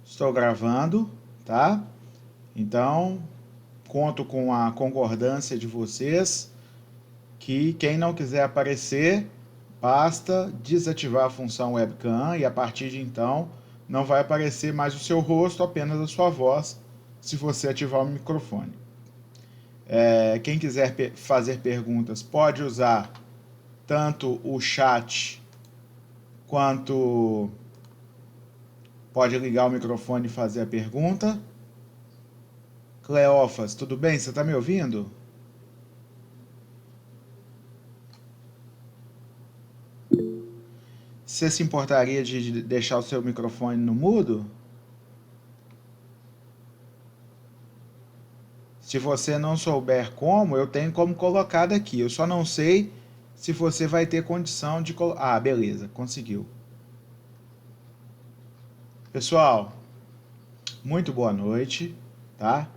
Estou gravando, tá? Então, conto com a concordância de vocês que quem não quiser aparecer, basta desativar a função webcam e a partir de então não vai aparecer mais o seu rosto, apenas a sua voz, se você ativar o microfone. Quem quiser fazer perguntas pode usar tanto o chat quanto pode ligar o microfone e fazer a pergunta. Cleófas, tudo bem? Você está me ouvindo? Você se importaria de deixar o seu microfone no mudo? Se você não souber como, eu tenho como colocar daqui. Eu só não sei se você vai ter condição de colocar. Ah, beleza, conseguiu. Pessoal, muito boa noite, tá?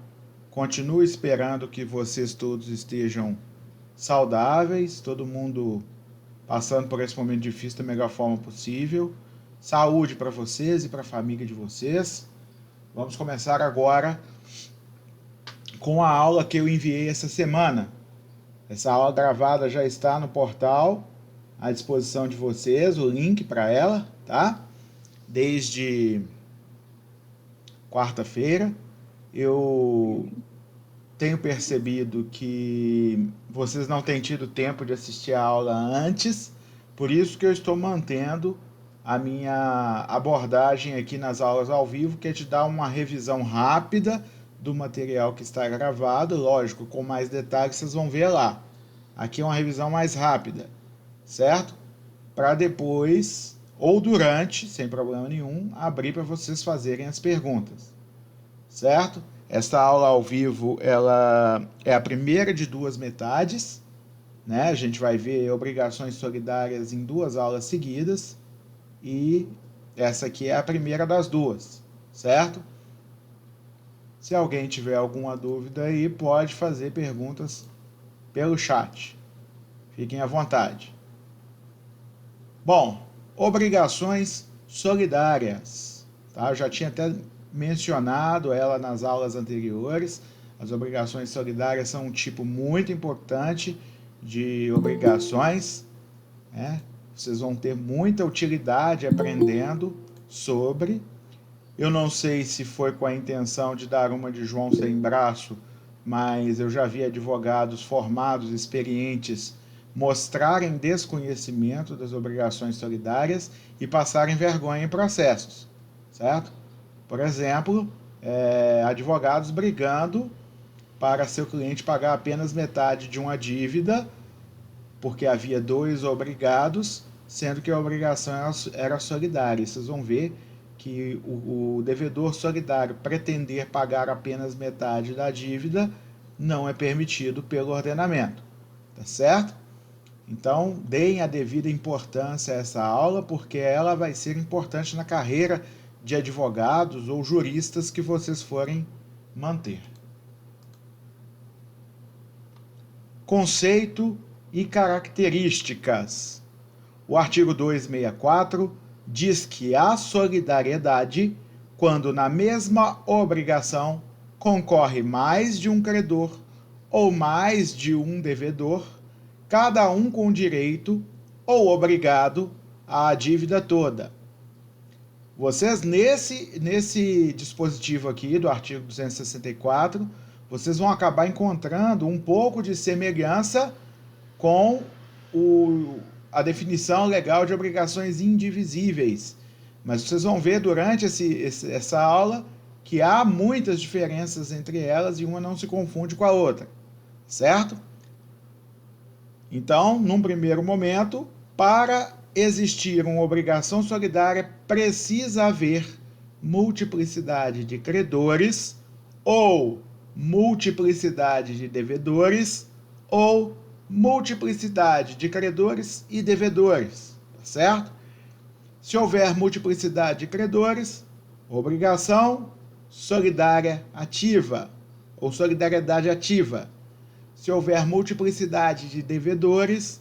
Continuo esperando que vocês todos estejam saudáveis, todo mundo passando por esse momento difícil da melhor forma possível. Saúde para vocês e para a família de vocês. Vamos começar agora com a aula que eu enviei essa semana. Essa aula gravada já está no portal à disposição de vocês, o link para ela, tá? Desde quarta-feira. Eu tenho percebido que vocês não têm tido tempo de assistir a aula antes, por isso que eu estou mantendo a minha abordagem aqui nas aulas ao vivo, que é de dar uma revisão rápida do material que está gravado, lógico, com mais detalhes vocês vão ver lá. Aqui é uma revisão mais rápida, certo? Para depois, ou durante, sem problema nenhum, abrir para vocês fazerem as perguntas, certo? Esta aula ao vivo, ela é a primeira de duas metades, né? A gente vai ver obrigações solidárias em duas aulas seguidas, e essa aqui é a primeira das duas, certo? Se alguém tiver alguma dúvida aí, pode fazer perguntas pelo chat. Fiquem à vontade. Bom, obrigações solidárias. Tá? Eu já tinha até mencionado ela nas aulas anteriores. As obrigações solidárias são um tipo muito importante de obrigações, né? Vocês vão ter muita utilidade aprendendo sobre. Eu não sei se foi com a intenção de dar uma de João sem braço, mas eu já vi advogados formados, experientes, mostrarem desconhecimento das obrigações solidárias e passarem vergonha em processos, certo? Por exemplo, advogados brigando para seu cliente pagar apenas metade de uma dívida, porque havia dois obrigados, sendo que a obrigação era solidária. Vocês vão ver que o devedor solidário pretender pagar apenas metade da dívida não é permitido pelo ordenamento, tá certo? Então, deem a devida importância a essa aula, porque ela vai ser importante na carreira de advogados ou juristas que vocês forem manter. Conceito e características. O artigo 264 diz que a solidariedade, quando na mesma obrigação concorre mais de um credor ou mais de um devedor, cada um com direito ou obrigado à dívida toda. Vocês, nesse dispositivo aqui do artigo 264, vocês vão acabar encontrando um pouco de semelhança com a definição legal de obrigações indivisíveis. Mas vocês vão ver durante essa aula que há muitas diferenças entre elas e uma não se confunde com a outra, certo? Então, num primeiro momento, para existir uma obrigação solidária, precisa haver multiplicidade de credores ou multiplicidade de devedores ou multiplicidade de credores e devedores, tá certo? Se houver multiplicidade de credores, obrigação solidária ativa ou solidariedade ativa. Se houver multiplicidade de devedores,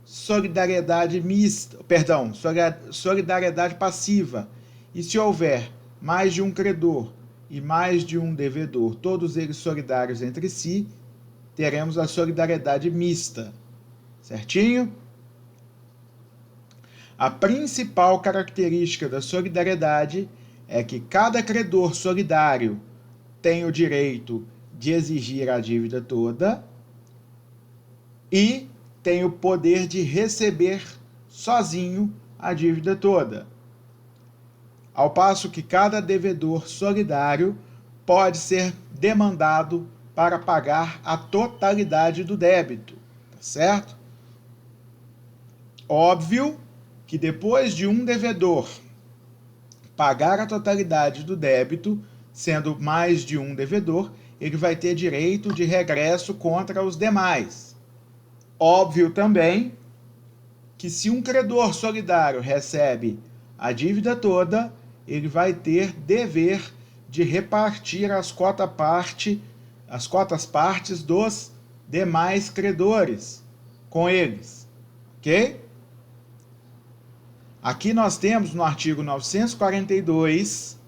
solidariedade mista, solidariedade passiva. E se houver mais de um credor e mais de um devedor, todos eles solidários entre si, teremos a solidariedade mista. Certinho? A principal característica da solidariedade é que cada credor solidário tem o direito de exigir a dívida toda e tem o poder de receber sozinho a dívida toda. Ao passo que cada devedor solidário pode ser demandado para pagar a totalidade do débito, tá certo? Óbvio que depois de um devedor pagar a totalidade do débito, sendo mais de um devedor, ele vai ter direito de regresso contra os demais. Óbvio também que se um credor solidário recebe a dívida toda, ele vai ter dever de repartir as cotas partes dos demais credores com eles, ok? Aqui nós temos no artigo 942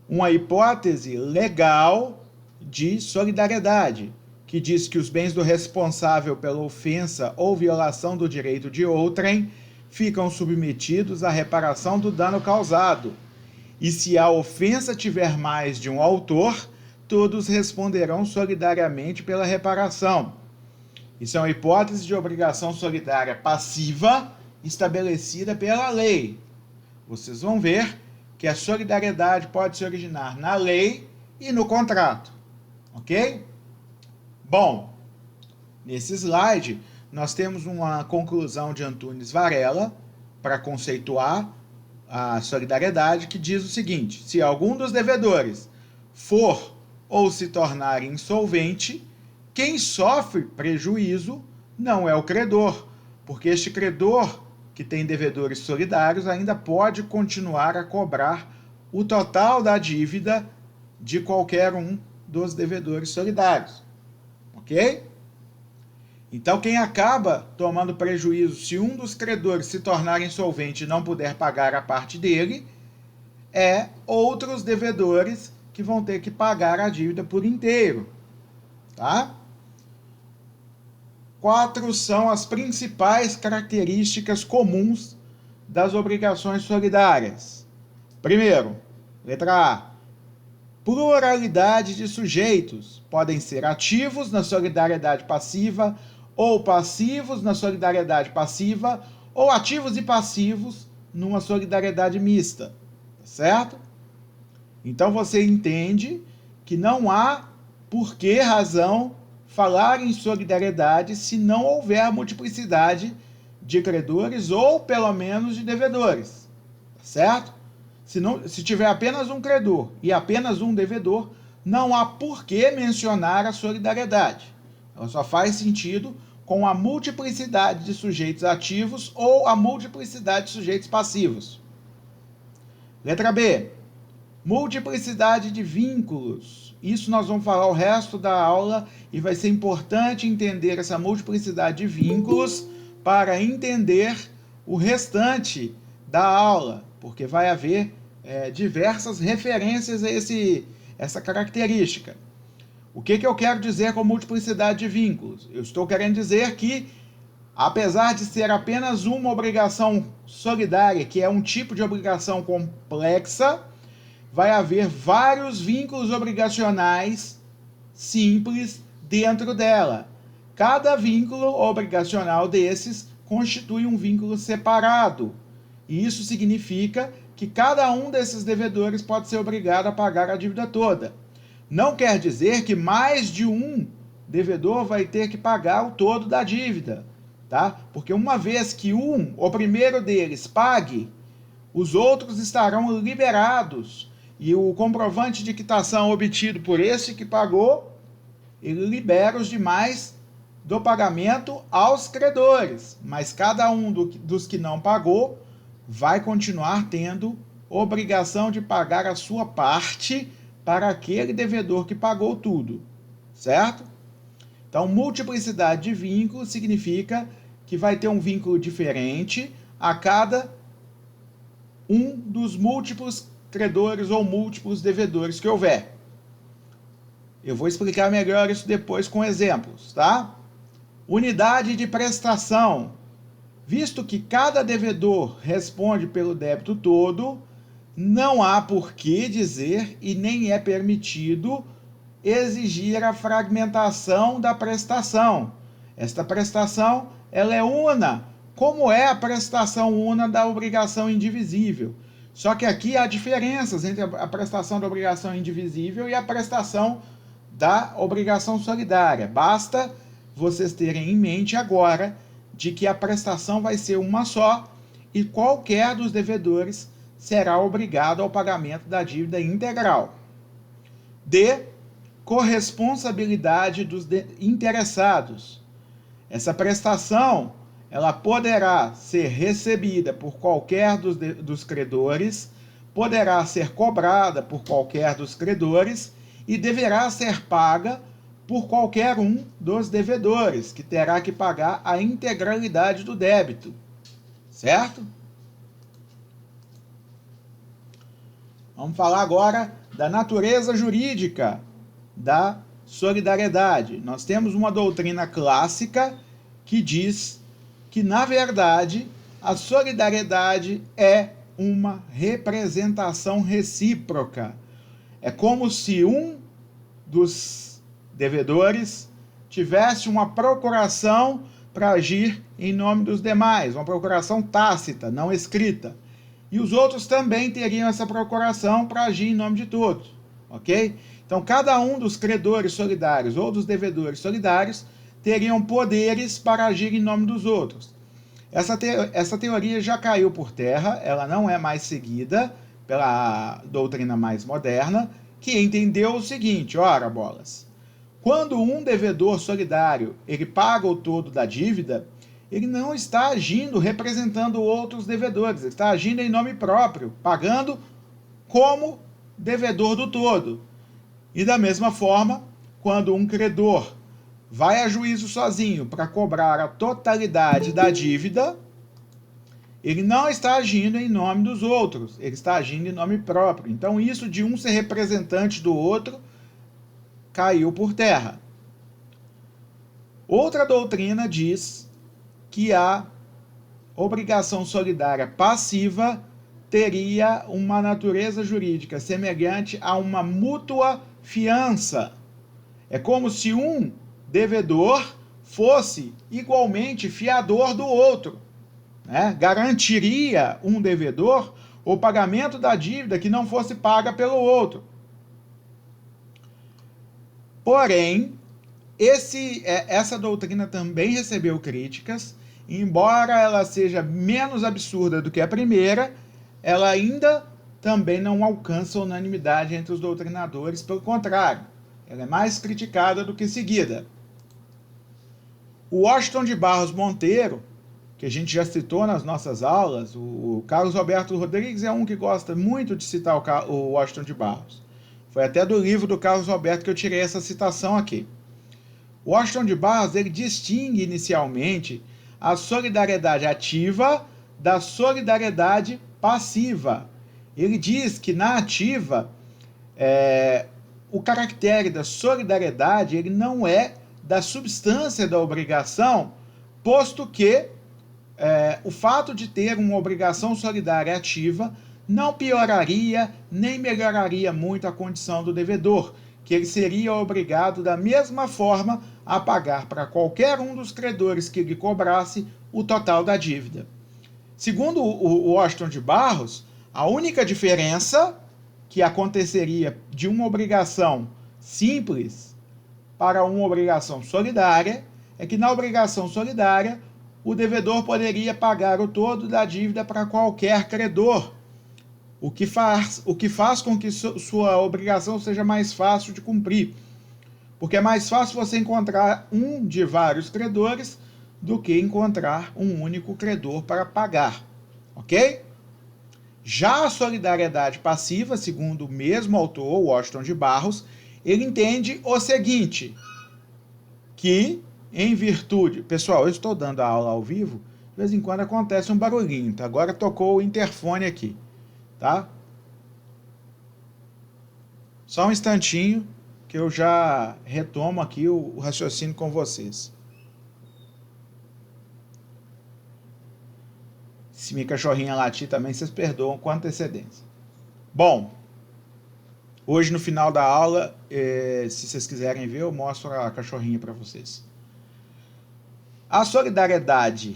uma hipótese legal de solidariedade, que diz que os bens do responsável pela ofensa ou violação do direito de outrem ficam submetidos à reparação do dano causado. E se a ofensa tiver mais de um autor, todos responderão solidariamente pela reparação. Isso é uma hipótese de obrigação solidária passiva estabelecida pela lei. Vocês vão ver que a solidariedade pode se originar na lei e no contrato, ok? Bom, nesse slide nós temos uma conclusão de Antunes Varela para conceituar a solidariedade, que diz o seguinte: se algum dos devedores for ou se tornar insolvente, quem sofre prejuízo não é o credor, porque este credor que tem devedores solidários ainda pode continuar a cobrar o total da dívida de qualquer um dos devedores solidários. Ok? Então, quem acaba tomando prejuízo se um dos credores se tornar insolvente e não puder pagar a parte dele, é outros devedores que vão ter que pagar a dívida por inteiro. Tá? 4 são as principais características comuns das obrigações solidárias. Primeiro, letra A, pluralidade de sujeitos. Podem ser ativos na solidariedade passiva, ou passivos na solidariedade passiva, ou ativos e passivos numa solidariedade mista. Tá certo? Então você entende que não há por que razão falar em solidariedade se não houver multiplicidade de credores ou pelo menos de devedores, tá certo? Se tiver apenas um credor e apenas um devedor, não há por que mencionar a solidariedade. Ela só faz sentido com a multiplicidade de sujeitos ativos ou a multiplicidade de sujeitos passivos. Letra B, multiplicidade de vínculos. Isso nós vamos falar o resto da aula e vai ser importante entender essa multiplicidade de vínculos para entender o restante da aula, porque vai haver diversas referências a essa característica. O que eu quero dizer com multiplicidade de vínculos? Eu estou querendo dizer que, apesar de ser apenas uma obrigação solidária, que é um tipo de obrigação complexa, vai haver vários vínculos obrigacionais simples dentro dela. Cada vínculo obrigacional desses constitui um vínculo separado. E isso significa que cada um desses devedores pode ser obrigado a pagar a dívida toda. Não quer dizer que mais de um devedor vai ter que pagar o todo da dívida, tá? Porque uma vez que o primeiro deles pague, os outros estarão liberados. E o comprovante de quitação obtido por esse que pagou, ele libera os demais do pagamento aos credores. Mas cada um dos que não pagou vai continuar tendo obrigação de pagar a sua parte para aquele devedor que pagou tudo. Certo? Então, multiplicidade de vínculos significa que vai ter um vínculo diferente a cada um dos múltiplos credores ou múltiplos devedores que houver. Eu vou explicar melhor isso depois com exemplos, tá? Unidade de prestação. Visto que cada devedor responde pelo débito todo, não há por que dizer e nem é permitido exigir a fragmentação da prestação. Esta prestação ela é una, como é a prestação una da obrigação indivisível. Só que aqui há diferenças entre a prestação da obrigação indivisível e a prestação da obrigação solidária. Basta vocês terem em mente agora de que a prestação vai ser uma só e qualquer dos devedores será obrigado ao pagamento da dívida integral. D. Corresponsabilidade dos interessados. Essa prestação ela poderá ser recebida por qualquer dos credores, poderá ser cobrada por qualquer dos credores e deverá ser paga por qualquer um dos devedores, que terá que pagar a integralidade do débito. Certo? Vamos falar agora da natureza jurídica da solidariedade. Nós temos uma doutrina clássica que diz que, na verdade, a solidariedade é uma representação recíproca. É como se um dos devedores tivesse uma procuração para agir em nome dos demais, uma procuração tácita, não escrita. E os outros também teriam essa procuração para agir em nome de todos, ok? Então, cada um dos credores solidários ou dos devedores solidários teriam poderes para agir em nome dos outros. Essa teoria já caiu por terra, ela não é mais seguida pela doutrina mais moderna, que entendeu o seguinte: ora bolas, quando um devedor solidário ele paga o todo da dívida, ele não está agindo representando outros devedores, ele está agindo em nome próprio, pagando como devedor do todo. E da mesma forma, quando um credor vai a juízo sozinho para cobrar a totalidade da dívida, ele não está agindo em nome dos outros, ele está agindo em nome próprio. Então, isso de um ser representante do outro caiu por terra. Outra doutrina diz que a obrigação solidária passiva teria uma natureza jurídica semelhante a uma mútua fiança. É como se um devedor fosse igualmente fiador do outro, né? Garantiria um devedor o pagamento da dívida que não fosse paga pelo outro. Porém, essa doutrina também recebeu críticas, embora ela seja menos absurda do que a primeira, ela ainda também não alcança unanimidade entre os doutrinadores, pelo contrário, ela é mais criticada do que seguida. O Washington de Barros Monteiro, que a gente já citou nas nossas aulas, o Carlos Roberto Rodrigues é um que gosta muito de citar o Washington de Barros. Foi até do livro do Carlos Roberto que eu tirei essa citação aqui. O Washington de Barros ele distingue inicialmente a solidariedade ativa da solidariedade passiva. Ele diz que na ativa, o caractere da solidariedade ele não é da substância da obrigação, posto que o fato de ter uma obrigação solidária ativa não pioraria nem melhoraria muito a condição do devedor, que ele seria obrigado da mesma forma a pagar para qualquer um dos credores que lhe cobrasse o total da dívida. Segundo o Washington de Barros, a única diferença que aconteceria de uma obrigação simples para uma obrigação solidária é que na obrigação solidária o devedor poderia pagar o todo da dívida para qualquer credor, o que faz com que sua obrigação seja mais fácil de cumprir, porque é mais fácil você encontrar um de vários credores do que encontrar um único credor para pagar, ok? Já a solidariedade passiva, segundo o mesmo autor, Washington de Barros, ele entende o seguinte, que em virtude... Pessoal, eu estou dando a aula ao vivo, de vez em quando acontece um barulhinho, tá? Agora tocou o interfone aqui, tá? Só um instantinho que eu já retomo aqui o raciocínio com vocês. Se minha cachorrinha latir também, vocês perdoam com antecedência. Bom, hoje no final da aula, se vocês quiserem ver, eu mostro a cachorrinha para vocês. A solidariedade,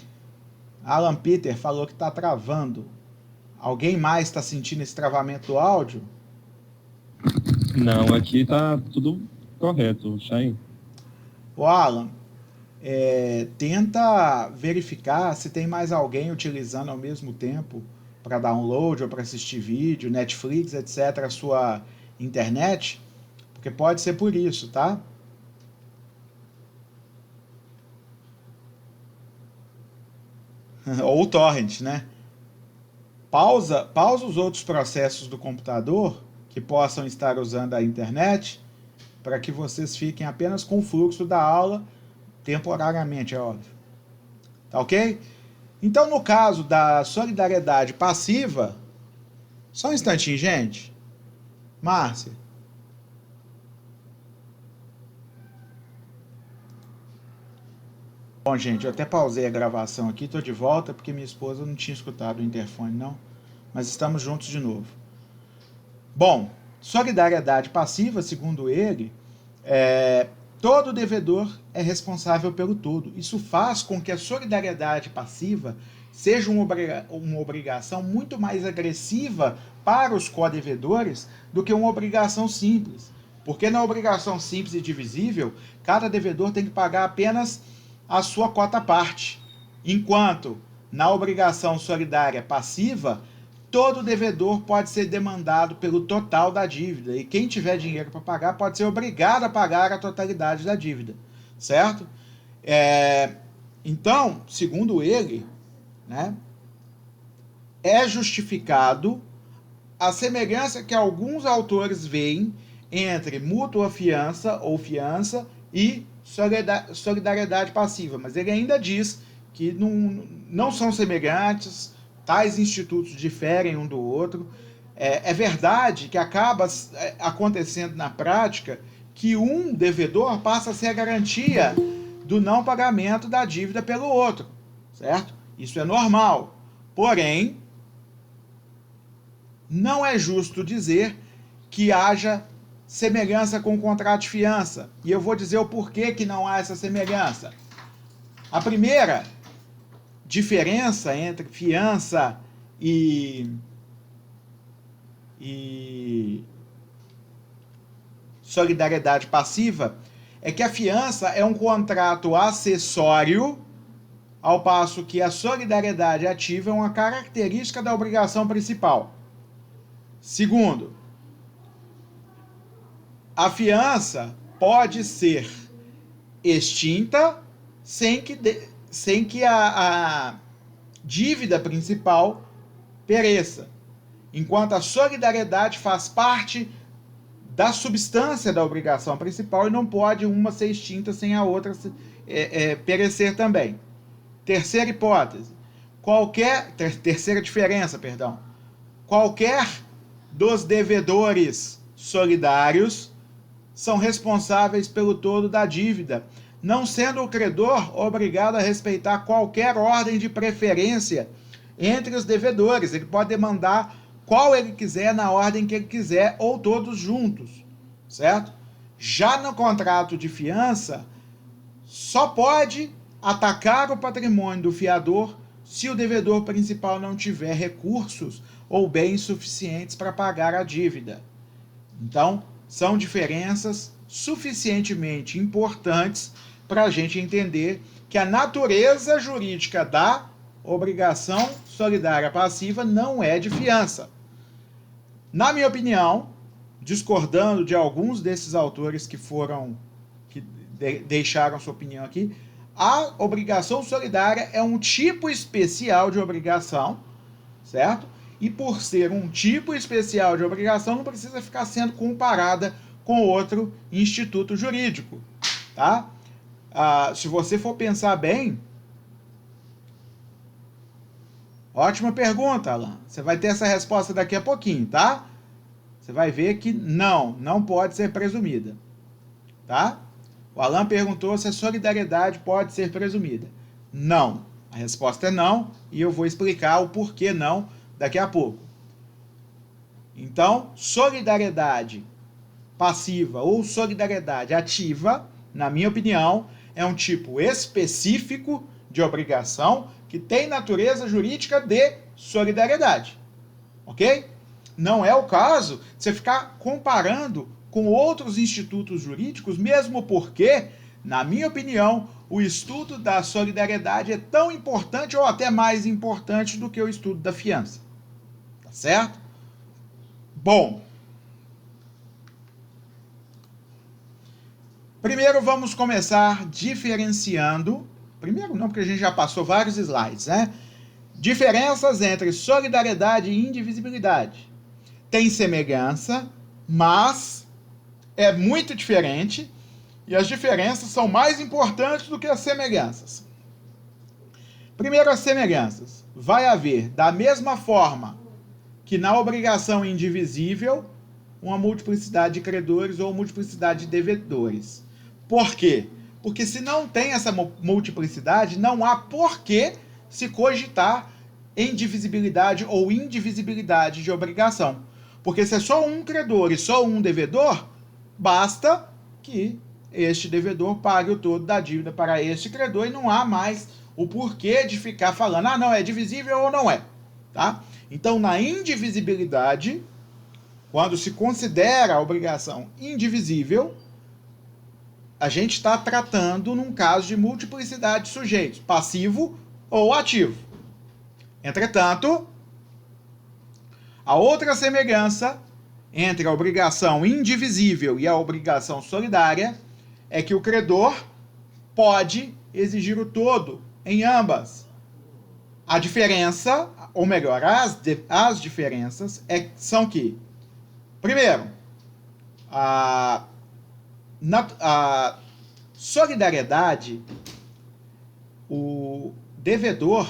Alan Peter falou que está travando. Alguém mais está sentindo esse travamento do áudio? Não, aqui está tudo correto, Chay. O Alan, tenta verificar se tem mais alguém utilizando ao mesmo tempo para download ou para assistir vídeo, Netflix, etc., a sua internet, porque pode ser por isso, tá? Ou o torrent, né? Pausa os outros processos do computador que possam estar usando a internet para que vocês fiquem apenas com o fluxo da aula temporariamente, é óbvio. Tá ok? Então, no caso da solidariedade passiva, só um instantinho, gente. Márcia. Bom, gente, eu até pausei a gravação aqui, tô de volta porque minha esposa não tinha escutado o interfone, não. Mas estamos juntos de novo. Bom, solidariedade passiva, segundo ele, todo devedor é responsável pelo todo. Isso faz com que a solidariedade passiva seja uma obrigação muito mais agressiva para os codevedores do que uma obrigação simples. Porque na obrigação simples e divisível, cada devedor tem que pagar apenas a sua cota parte. Enquanto na obrigação solidária passiva, todo devedor pode ser demandado pelo total da dívida, e quem tiver dinheiro para pagar pode ser obrigado a pagar a totalidade da dívida, certo? Então, segundo ele, né, é justificado a semelhança que alguns autores veem entre mútua fiança ou fiança e solidariedade passiva, mas ele ainda diz que não são semelhantes, tais institutos diferem um do outro. É verdade que acaba acontecendo na prática que um devedor passa a ser a garantia do não pagamento da dívida pelo outro, certo? Isso é normal. Porém, não é justo dizer que haja semelhança com o contrato de fiança. E eu vou dizer o porquê que não há essa semelhança. A primeira diferença entre fiança e solidariedade passiva é que a fiança é um contrato acessório, ao passo que a solidariedade ativa é uma característica da obrigação principal. Segundo, a fiança pode ser extinta sem que a dívida principal pereça, enquanto a solidariedade faz parte da substância da obrigação principal e não pode uma ser extinta sem a outra perecer também. Terceira hipótese, terceira diferença, qualquer dos devedores solidários são responsáveis pelo todo da dívida, não sendo o credor obrigado a respeitar qualquer ordem de preferência entre os devedores. Ele pode demandar qual ele quiser, na ordem que ele quiser, ou todos juntos, certo? Já no contrato de fiança, só pode atacar o patrimônio do fiador se o devedor principal não tiver recursos ou bens suficientes para pagar a dívida. Então, são diferenças suficientemente importantes para a gente entender que a natureza jurídica da obrigação solidária passiva não é de fiança. Na minha opinião, discordando de alguns desses autores que deixaram sua opinião aqui, a obrigação solidária é um tipo especial de obrigação, certo? E por ser um tipo especial de obrigação, não precisa ficar sendo comparada com outro instituto jurídico, tá? Se você for pensar bem, ótima pergunta, Alan. Você vai ter essa resposta daqui a pouquinho, tá? você vai ver que não pode ser presumida, tá? O Alan perguntou se a solidariedade pode ser presumida. Não. A resposta é não, e eu vou explicar o porquê não daqui a pouco. Então, solidariedade passiva ou solidariedade ativa, na minha opinião, é um tipo específico de obrigação que tem natureza jurídica de solidariedade. Ok? Não é o caso de você ficar comparando com outros institutos jurídicos, mesmo porque, na minha opinião, o estudo da solidariedade é tão importante ou até mais importante do que o estudo da fiança. Tá certo? Bom, primeiro vamos começar diferenciando. Primeiro não, porque a gente já passou vários slides, né? Diferenças entre solidariedade e indivisibilidade. Tem semelhança, mas é muito diferente, e as diferenças são mais importantes do que as semelhanças. Primeiro, as semelhanças. Vai haver, da mesma forma que na obrigação indivisível, uma multiplicidade de credores ou multiplicidade de devedores. Por quê? Porque se não tem essa multiplicidade, não há por que se cogitar em divisibilidade ou indivisibilidade de obrigação. Porque se é só um credor e só um devedor, basta que este devedor pague o todo da dívida para este credor e não há mais o porquê de ficar falando, não, é divisível ou não é. Tá? Então, na indivisibilidade, quando se considera a obrigação indivisível, a gente está tratando num caso de multiplicidade de sujeitos, passivo ou ativo. Entretanto, a outra semelhança entre a obrigação indivisível e a obrigação solidária é que o credor pode exigir o todo em ambas. A diferença, ou melhor, as diferenças são que, primeiro, a solidariedade, o devedor,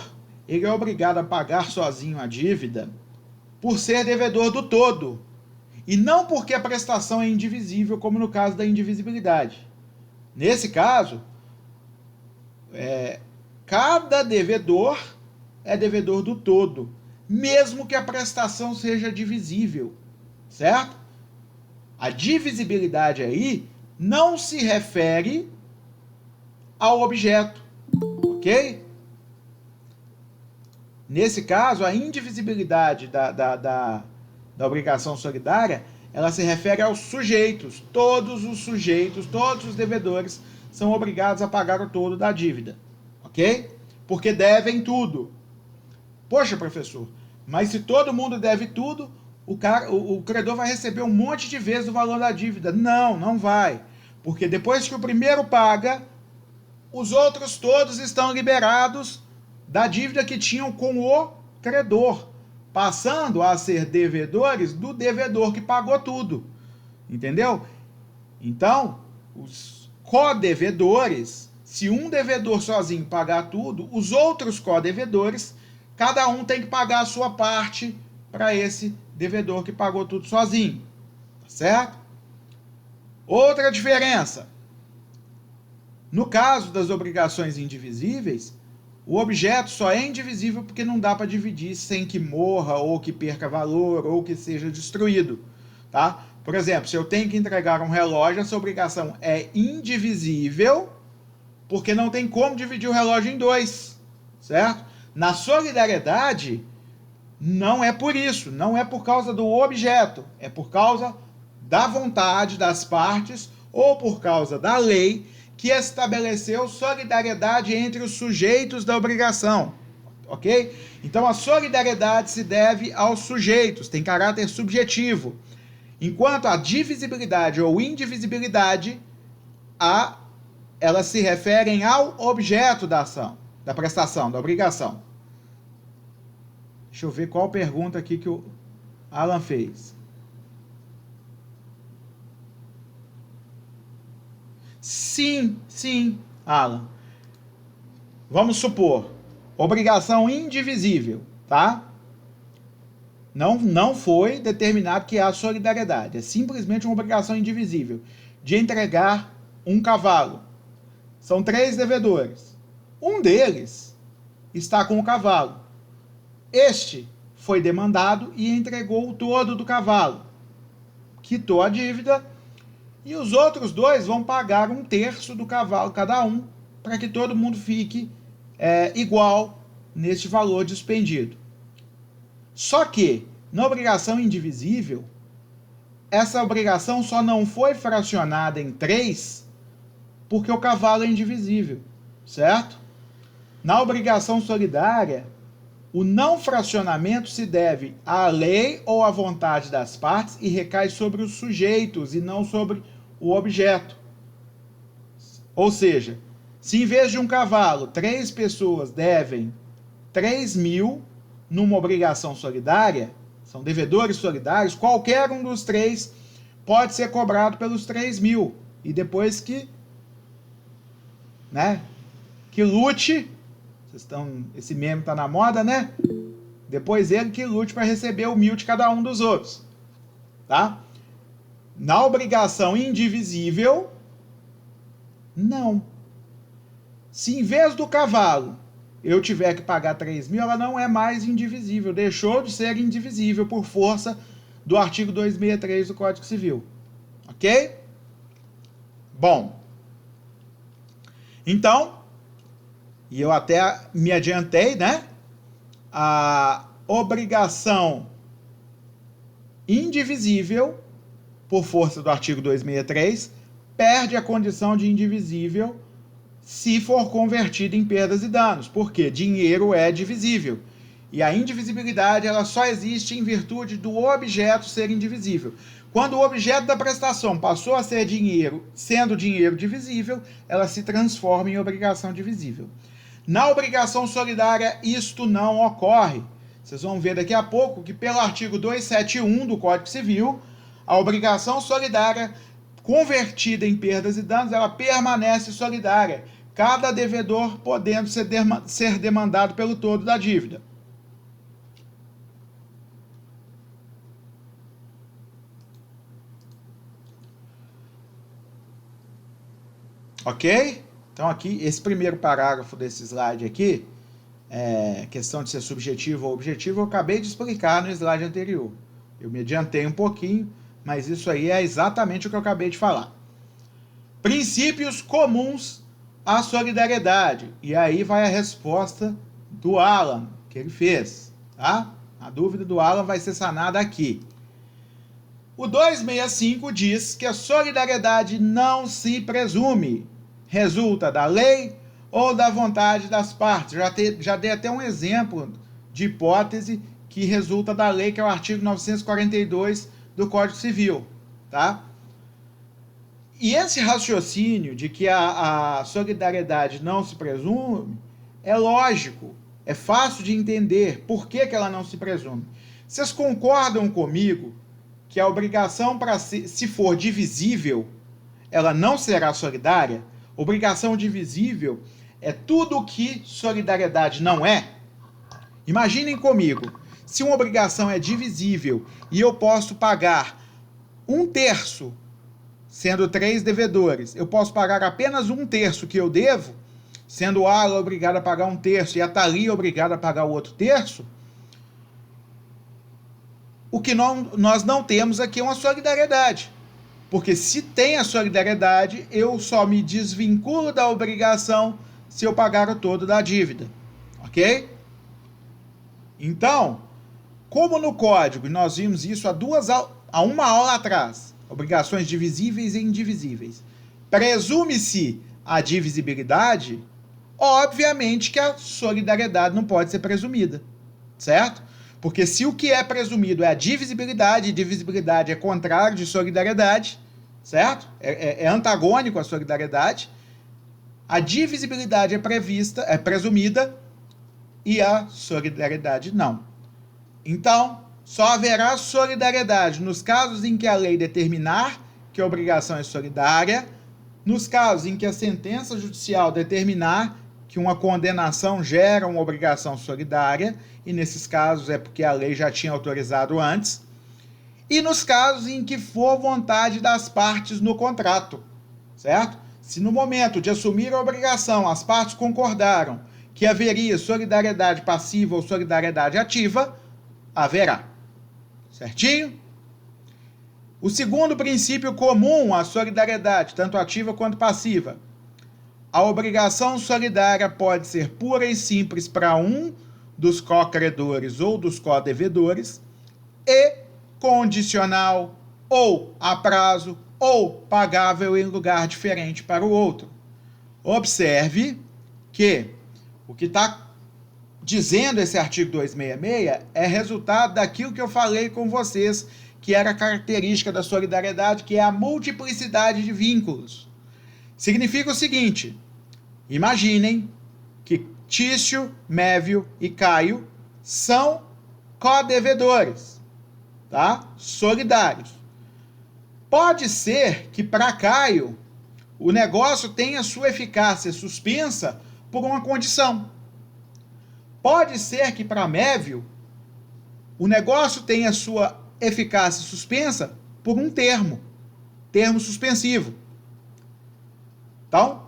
ele é obrigado a pagar sozinho a dívida por ser devedor do todo, e não porque a prestação é indivisível, como no caso da indivisibilidade. Nesse caso, cada devedor é devedor do todo, mesmo que a prestação seja divisível, certo? A divisibilidade aí não se refere ao objeto, ok? Nesse caso, a indivisibilidade da obrigação solidária, ela se refere aos sujeitos. Todos os sujeitos, todos os devedores são obrigados a pagar o todo da dívida, ok? Porque devem tudo. Poxa, professor, mas se todo mundo deve tudo, o credor vai receber um monte de vezes o valor da dívida. Não vai. Porque depois que o primeiro paga, os outros todos estão liberados da dívida que tinham com o credor, passando a ser devedores do devedor que pagou tudo. Entendeu? Então, os codevedores, se um devedor sozinho pagar tudo, os outros codevedores, cada um tem que pagar a sua parte para esse devedor que pagou tudo sozinho. Tá certo? Outra diferença. No caso das obrigações indivisíveis, o objeto só é indivisível porque não dá para dividir sem que morra, ou que perca valor, ou que seja destruído. Tá? Por exemplo, se eu tenho que entregar um relógio, essa obrigação é indivisível porque não tem como dividir o relógio em dois. Certo? Na solidariedade, não é por isso, não é por causa do objeto, é por causa da vontade das partes ou por causa da lei que estabeleceu solidariedade entre os sujeitos da obrigação, ok? Então a solidariedade se deve aos sujeitos, tem caráter subjetivo, enquanto a divisibilidade ou indivisibilidade, elas se referem ao objeto da ação, da prestação, da obrigação. Deixa eu ver qual pergunta aqui que o Alan fez. Sim, Alan. Vamos supor, obrigação indivisível, tá? Não foi determinado que há solidariedade. É simplesmente uma obrigação indivisível de entregar um cavalo. São 3 devedores. Um deles está com o cavalo. Este foi demandado e entregou o todo do cavalo. Quitou a dívida e os outros 2 vão pagar 1/3 do cavalo cada um, para que todo mundo fique igual neste valor dispendido. Só que, na obrigação indivisível, essa obrigação só não foi fracionada em 3 porque o cavalo é indivisível, certo? Na obrigação solidária, o não fracionamento se deve à lei ou à vontade das partes e recai sobre os sujeitos e não sobre o objeto. Ou seja, se em vez de um cavalo, 3 pessoas devem 3.000 numa obrigação solidária, são devedores solidários, qualquer um dos 3 pode ser cobrado pelos 3.000. E depois que lute, esse meme está na moda, né? Depois ele que lute para receber o 1.000 de cada um dos outros. Tá? Na obrigação indivisível, não. Se em vez do cavalo eu tiver que pagar 3.000, ela não é mais indivisível. Deixou de ser indivisível por força do artigo 263 do Código Civil. Ok? Bom. Então, e eu até me adiantei, né? A obrigação indivisível, por força do artigo 263, perde a condição de indivisível se for convertido em perdas e danos, porque dinheiro é divisível. E a indivisibilidade ela só existe em virtude do objeto ser indivisível. Quando o objeto da prestação passou a ser dinheiro, sendo dinheiro divisível, ela se transforma em obrigação divisível. Na obrigação solidária, isto não ocorre. Vocês vão ver daqui a pouco que pelo artigo 271 do Código Civil, a obrigação solidária convertida em perdas e danos, ela permanece solidária, cada devedor podendo ser demandado pelo todo da dívida. Ok? Então aqui, esse primeiro parágrafo desse slide aqui, questão de ser subjetivo ou objetivo, eu acabei de explicar no slide anterior. Eu me adiantei um pouquinho, mas isso aí é exatamente o que eu acabei de falar. Princípios comuns à solidariedade. E aí vai a resposta do Alan, que ele fez. Tá? A dúvida do Alan vai ser sanada aqui. O 265 diz que a solidariedade não se presume. Resulta da lei ou da vontade das partes. Já dei até um exemplo de hipótese que resulta da lei, que é o artigo 942 do Código Civil. Tá? E esse raciocínio de que a solidariedade não se presume é lógico, é fácil de entender por que ela não se presume. Vocês concordam comigo que a obrigação, se for divisível, ela não será solidária? Obrigação divisível é tudo o que solidariedade não é? Imaginem comigo, se uma obrigação é divisível e eu posso pagar 1/3, sendo 3 devedores, eu posso pagar apenas 1/3 que eu devo, sendo o Alan obrigado a pagar 1/3 e a Thalia obrigada a pagar o outro terço, o que nós não temos aqui é uma solidariedade. Porque se tem a solidariedade, eu só me desvinculo da obrigação se eu pagar o todo da dívida. Ok? Então, como no código, nós vimos isso há uma aula atrás, obrigações divisíveis e indivisíveis, presume-se a divisibilidade, obviamente que a solidariedade não pode ser presumida, certo? Porque se o que é presumido é a divisibilidade, e divisibilidade é contrário de solidariedade, certo? É antagônico à solidariedade, a divisibilidade é presumida e a solidariedade não. Então, só haverá solidariedade nos casos em que a lei determinar que a obrigação é solidária, nos casos em que a sentença judicial determinar que uma condenação gera uma obrigação solidária, e nesses casos é porque a lei já tinha autorizado antes, e nos casos em que for vontade das partes no contrato, certo? Se no momento de assumir a obrigação as partes concordaram que haveria solidariedade passiva ou solidariedade ativa, haverá. Certinho? O segundo princípio comum à solidariedade, tanto ativa quanto passiva. A obrigação solidária pode ser pura e simples para um dos co-credores ou dos co-devedores e condicional ou a prazo ou pagável em lugar diferente para o outro. Observe que o que está dizendo esse artigo 266 é resultado daquilo que eu falei com vocês, que era a característica da solidariedade, que é a multiplicidade de vínculos. Significa o seguinte: imaginem que Tício, Mévio e Caio são co-devedores, tá? Solidários. Pode ser que para Caio o negócio tenha sua eficácia suspensa por uma condição. Pode ser que para Mévio o negócio tenha sua eficácia suspensa por um termo suspensivo. Então,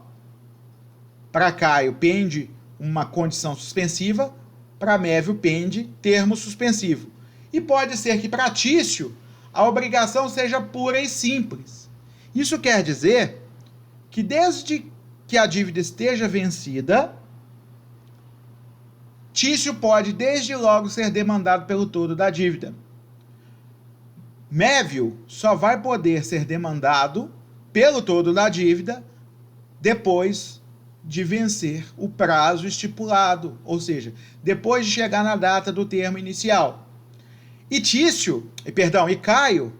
para Caio pende uma condição suspensiva, para Mévio pende termo suspensivo. E pode ser que para Tício a obrigação seja pura e simples. Isso quer dizer que desde que a dívida esteja vencida, Tício pode desde logo ser demandado pelo todo da dívida. Mévio só vai poder ser demandado pelo todo da dívida depois de vencer o prazo estipulado, ou seja, depois de chegar na data do termo inicial. E Caio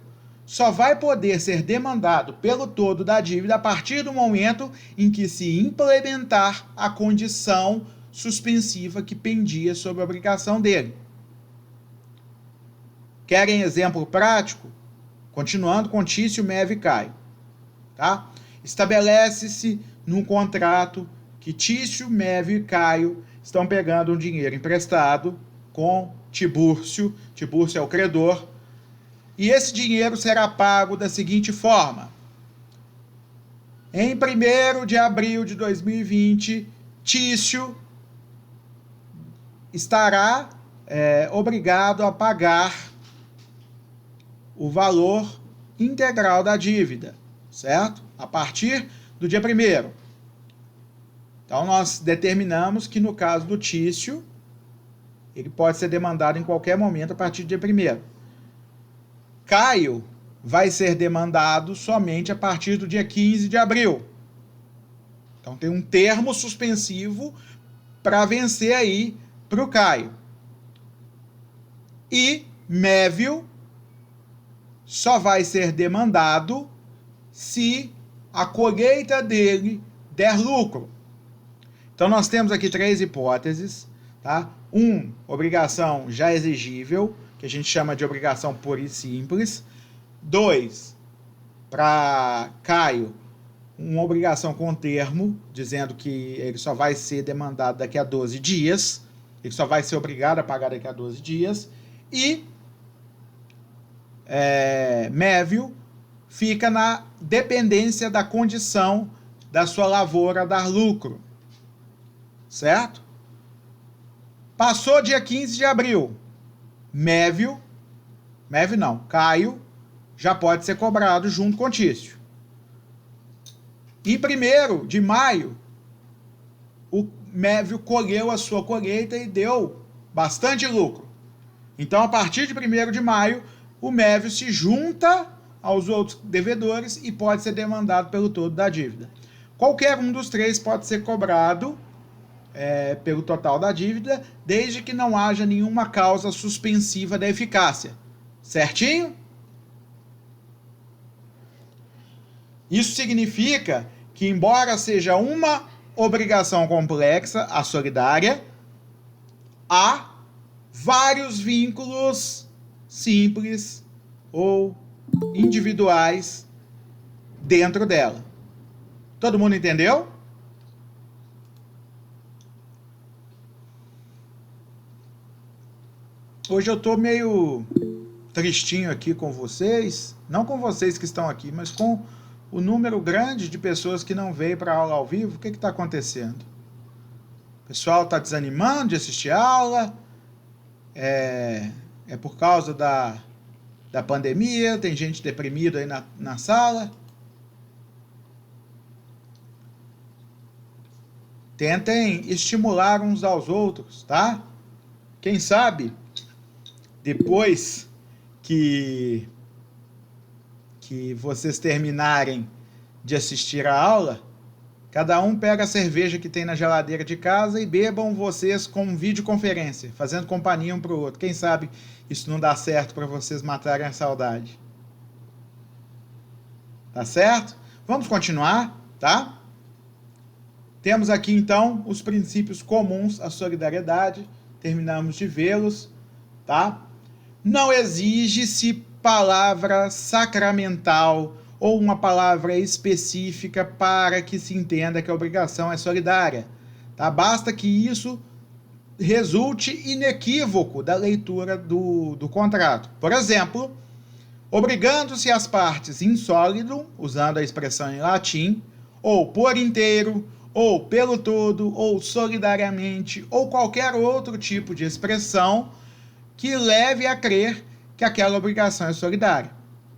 só vai poder ser demandado pelo todo da dívida a partir do momento em que se implementar a condição suspensiva que pendia sobre a obrigação dele. Querem exemplo prático? Continuando com Tício, Mévio e Caio. Tá? Estabelece-se num contrato que Tício, Mévio e Caio estão pegando um dinheiro emprestado com Tibúrcio. Tibúrcio é o credor. E esse dinheiro será pago da seguinte forma: em 1º de abril de 2020, Tício estará obrigado a pagar o valor integral da dívida, certo? A partir do dia 1º. Então, nós determinamos que, no caso do Tício, ele pode ser demandado em qualquer momento a partir do dia 1º. Caio vai ser demandado somente a partir do dia 15 de abril. Então, tem um termo suspensivo para vencer aí para o Caio. E Mévio só vai ser demandado se a colheita dele der lucro. Então, nós temos aqui 3 hipóteses, tá? 1, obrigação já exigível, que a gente chama de obrigação pura e simples. 2, para Caio, uma obrigação com termo, dizendo que ele só vai ser demandado daqui a 12 dias, ele só vai ser obrigado a pagar daqui a 12 dias, e Mévio fica na dependência da condição da sua lavoura dar lucro, certo? Passou dia 15 de abril, Caio já pode ser cobrado junto com Tício. Em 1º de maio, o Mévio colheu a sua colheita e deu bastante lucro. Então, a partir de 1º de maio, o Mévio se junta aos outros devedores e pode ser demandado pelo todo da dívida. Qualquer um dos 3 pode ser cobrado pelo total da dívida, desde que não haja nenhuma causa suspensiva da eficácia. Certinho? Isso significa que, embora seja uma obrigação complexa, a solidária, há vários vínculos simples ou individuais dentro dela. Todo mundo entendeu? Hoje eu tô meio tristinho aqui com vocês, não com vocês que estão aqui, mas com o número grande de pessoas que não veio para a aula ao vivo. O que está acontecendo? O pessoal está desanimando de assistir a aula, é por causa da pandemia, tem gente deprimida aí na sala. Tentem estimular uns aos outros, tá? Quem sabe, depois que vocês terminarem de assistir a aula, cada um pega a cerveja que tem na geladeira de casa e bebam vocês com videoconferência, fazendo companhia um para o outro. Quem sabe isso não dá certo para vocês matarem a saudade. Tá certo? Vamos continuar, tá? Temos aqui, então, os princípios comuns à solidariedade. Terminamos de vê-los, tá? Não exige-se palavra sacramental ou uma palavra específica para que se entenda que a obrigação é solidária, tá? Basta que isso resulte inequívoco da leitura do contrato. Por exemplo, obrigando-se as partes in solidum, usando a expressão em latim, ou por inteiro, ou pelo todo, ou solidariamente, ou qualquer outro tipo de expressão que leve a crer que aquela obrigação é solidária,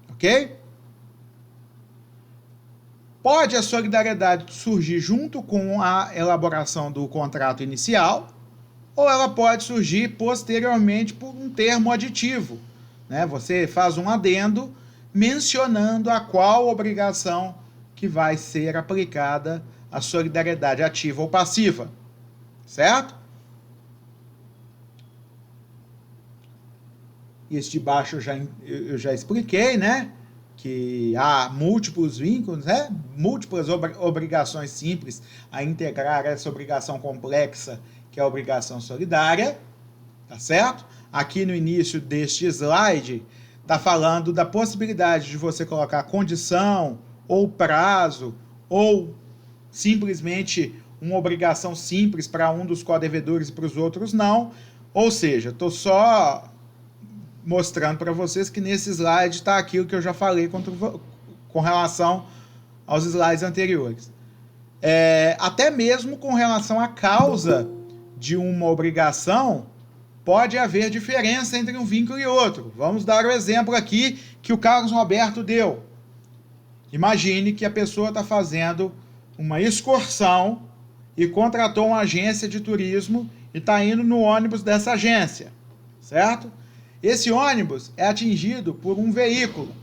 ok? Pode a solidariedade surgir junto com a elaboração do contrato inicial, ou ela pode surgir posteriormente por um termo aditivo, né? Você faz um adendo mencionando a qual obrigação que vai ser aplicada a solidariedade ativa ou passiva, certo? Isso de baixo eu já expliquei, né? Que há múltiplos vínculos, né? Múltiplas obrigações simples a integrar essa obrigação complexa, que é a obrigação solidária, tá certo? Aqui no início deste slide, está falando da possibilidade de você colocar condição, ou prazo, ou simplesmente uma obrigação simples para um dos codevedores e para os outros não. Ou seja, estou só mostrando para vocês que nesse slide está aquilo que eu já falei com relação aos slides anteriores. Até mesmo com relação à causa de uma obrigação, pode haver diferença entre um vínculo e outro. Vamos dar o exemplo aqui que o Carlos Roberto deu. Imagine que a pessoa está fazendo uma excursão e contratou uma agência de turismo e está indo no ônibus dessa agência, certo? Esse ônibus é atingido por um veículo,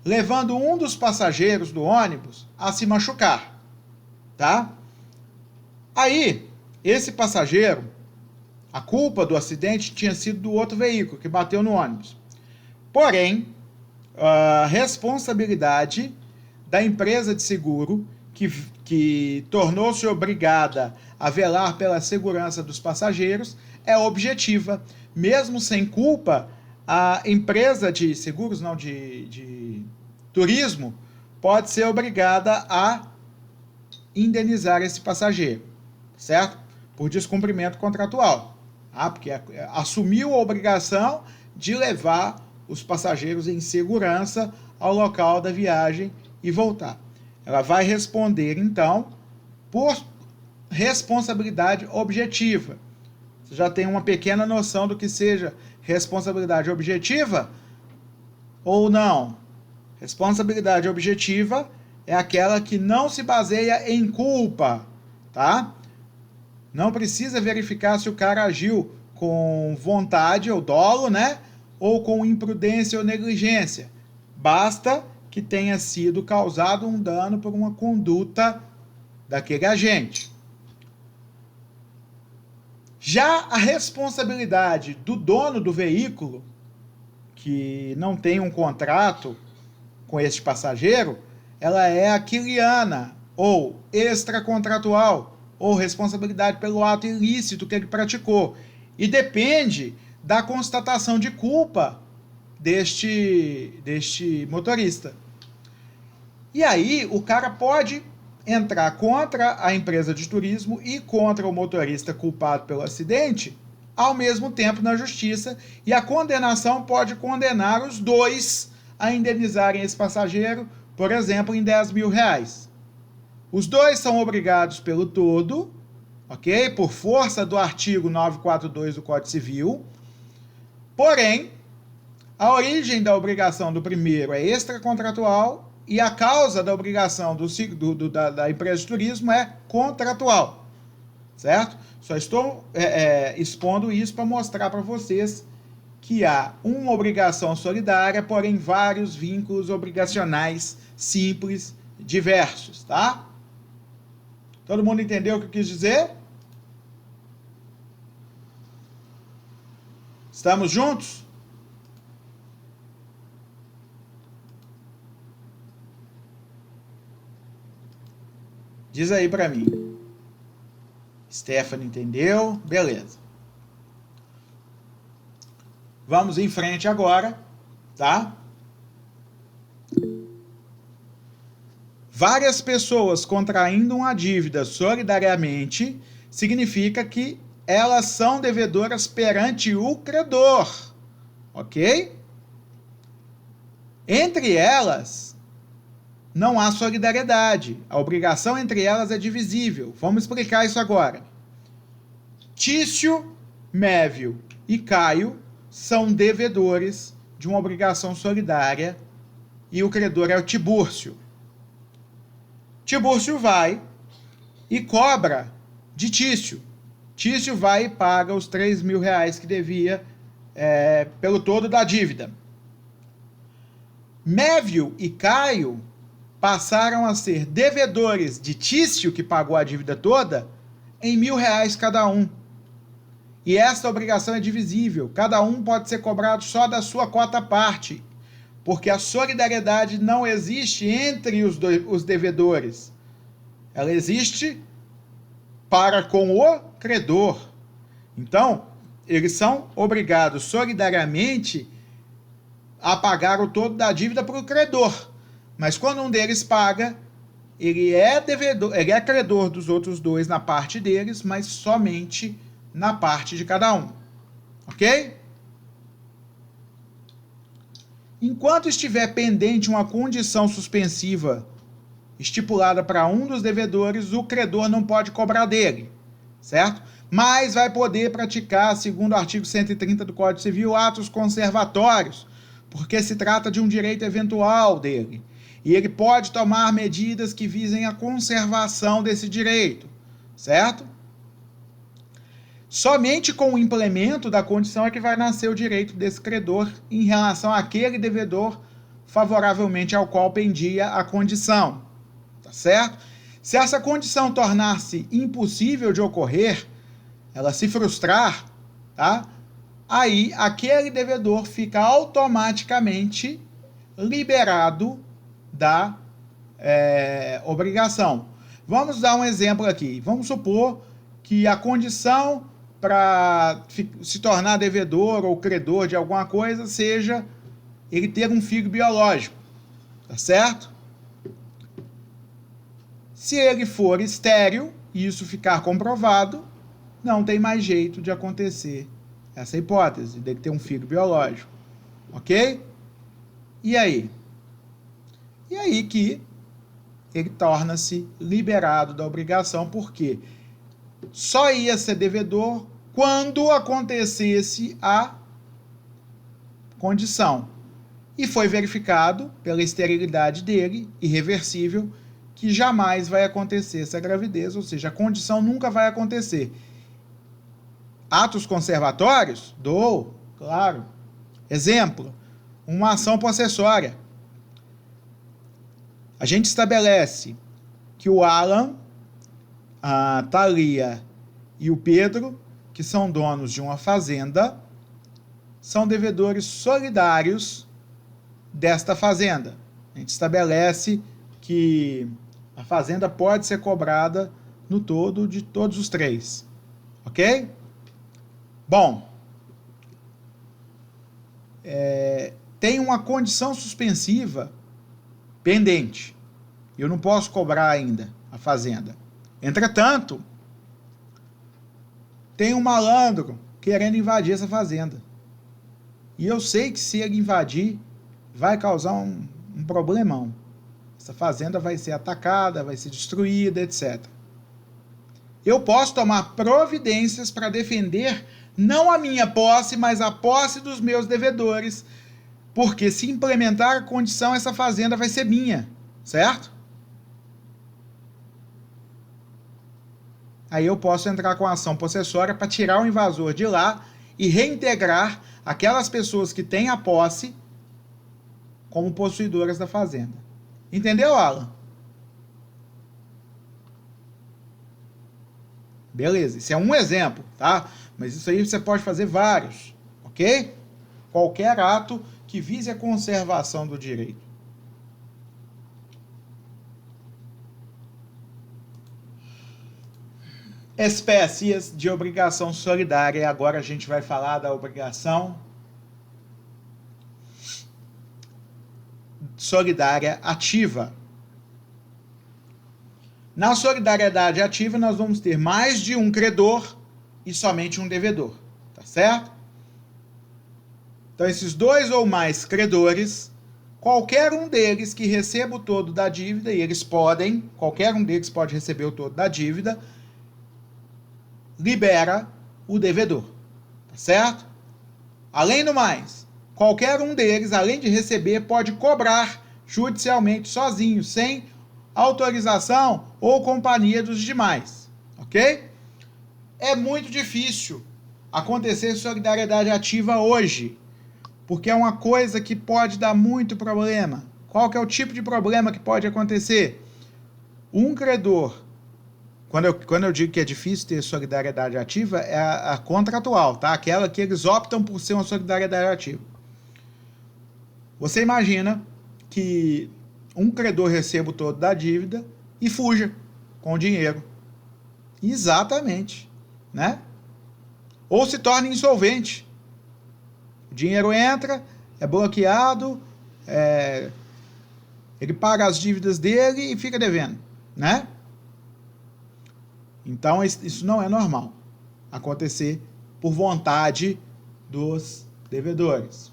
levando um dos passageiros do ônibus a se machucar, tá? Aí, esse passageiro, a culpa do acidente tinha sido do outro veículo que bateu no ônibus. Porém, a responsabilidade da empresa de seguro que tornou-se obrigada a velar pela segurança dos passageiros é objetiva. Mesmo sem culpa, a empresa de seguros, não, de turismo, pode ser obrigada a indenizar esse passageiro, certo? Por descumprimento contratual, tá? Porque assumiu a obrigação de levar os passageiros em segurança ao local da viagem e voltar. Ela vai responder, então, por responsabilidade objetiva. Você já tem uma pequena noção do que seja responsabilidade objetiva ou não? Responsabilidade objetiva é aquela que não se baseia em culpa, tá? Não precisa verificar se o cara agiu com vontade ou dolo, né? Ou com imprudência ou negligência. Basta que tenha sido causado um dano por uma conduta daquele agente. Já a responsabilidade do dono do veículo, que não tem um contrato com este passageiro, ela é aquiliana, ou extracontratual, ou responsabilidade pelo ato ilícito que ele praticou. E depende da constatação de culpa deste motorista. E aí o cara pode entrar contra a empresa de turismo e contra o motorista culpado pelo acidente, ao mesmo tempo na justiça, e a condenação pode condenar os dois a indenizarem esse passageiro, por exemplo, em R$10.000. Os dois são obrigados pelo todo, ok? Por força do artigo 942 do Código Civil. Porém, a origem da obrigação do primeiro é extracontratual e a causa da obrigação da empresa de turismo é contratual, certo? Só estou expondo isso para mostrar para vocês que há uma obrigação solidária, porém vários vínculos obrigacionais simples diversos, tá? Todo mundo entendeu o que eu quis dizer? Estamos juntos? Diz aí para mim. Stephanie entendeu? Beleza. Vamos em frente agora, tá? Várias pessoas contraindo uma dívida solidariamente significa que elas são devedoras perante o credor, ok? Entre elas, não há solidariedade. A obrigação entre elas é divisível. Vamos explicar isso agora. Tício, Mévio e Caio são devedores de uma obrigação solidária e o credor é o Tibúrcio. Tibúrcio vai e cobra de Tício. Tício vai e paga os R$3.000 que devia pelo todo da dívida. Mévio e Caio passaram a ser devedores de Tício, que pagou a dívida toda, em R$1.000 cada um. E essa obrigação é divisível. Cada um pode ser cobrado só da sua cota à parte, porque a solidariedade não existe entre os devedores. Ela existe para com o credor. Então, eles são obrigados solidariamente a pagar o todo da dívida para o credor. Mas quando um deles paga, ele é credor dos outros dois na parte deles, mas somente na parte de cada um. Ok? Enquanto estiver pendente uma condição suspensiva estipulada para um dos devedores, o credor não pode cobrar dele, certo? Mas vai poder praticar, segundo o artigo 130 do Código Civil, atos conservatórios, porque se trata de um direito eventual dele. E ele pode tomar medidas que visem a conservação desse direito, certo? Somente com o implemento da condição é que vai nascer o direito desse credor em relação àquele devedor favoravelmente ao qual pendia a condição, tá certo? Se essa condição tornar-se impossível de ocorrer, ela se frustrar, tá? Aí aquele devedor fica automaticamente liberado da obrigação. Vamos dar um exemplo aqui. Vamos supor que a condição para se tornar devedor ou credor de alguma coisa seja ele ter um filho biológico, tá certo? Se ele for estéril e isso ficar comprovado, não tem mais jeito de acontecer essa hipótese de ter um filho biológico, ok? E aí? E aí que ele torna-se liberado da obrigação, porque só ia ser devedor quando acontecesse a condição. E foi verificado, pela esterilidade dele, irreversível, que jamais vai acontecer essa gravidez, ou seja, a condição nunca vai acontecer. Atos conservatórios? Dou, claro. Exemplo, uma ação possessória. A gente estabelece que o Alan, a Thalia e o Pedro, que são donos de uma fazenda, são devedores solidários desta fazenda. A gente estabelece que a fazenda pode ser cobrada no todo de todos os três. Ok? Bom, tem uma condição suspensiva pendente. Eu não posso cobrar ainda a fazenda. Entretanto, tem um malandro querendo invadir essa fazenda. E eu sei que se ele invadir, vai causar um problemão. Essa fazenda vai ser atacada, vai ser destruída, etc. Eu posso tomar providências para defender não a minha posse, mas a posse dos meus devedores, porque se implementar a condição, essa fazenda vai ser minha, certo? Aí eu posso entrar com a ação possessória para tirar o invasor de lá e reintegrar aquelas pessoas que têm a posse como possuidoras da fazenda. Entendeu, Alan? Beleza, isso é um exemplo, tá? Mas isso aí você pode fazer vários, ok? Qualquer ato que vise a conservação do direito. Espécies de obrigação solidária. E agora a gente vai falar da obrigação solidária ativa. Na solidariedade ativa, nós vamos ter mais de um credor e somente um devedor, tá certo? Então, esses dois ou mais credores, qualquer um deles que receba o todo da dívida, e eles podem, qualquer um deles pode receber o todo da dívida, libera o devedor, tá certo? Além do mais, qualquer um deles, além de receber, pode cobrar judicialmente sozinho, sem autorização ou companhia dos demais, ok? É muito difícil acontecer solidariedade ativa hoje, porque é uma coisa que pode dar muito problema. Qual que é o tipo de problema que pode acontecer? Um credor, quando eu digo que é difícil ter solidariedade ativa, é a contratual, tá? Aquela que eles optam por ser uma solidariedade ativa. Você imagina que um credor receba o todo da dívida e fuja com o dinheiro. Exatamente, né? Ou se torne insolvente. O dinheiro entra, é bloqueado, ele paga as dívidas dele e fica devendo, né? Então, isso não é normal acontecer por vontade dos devedores.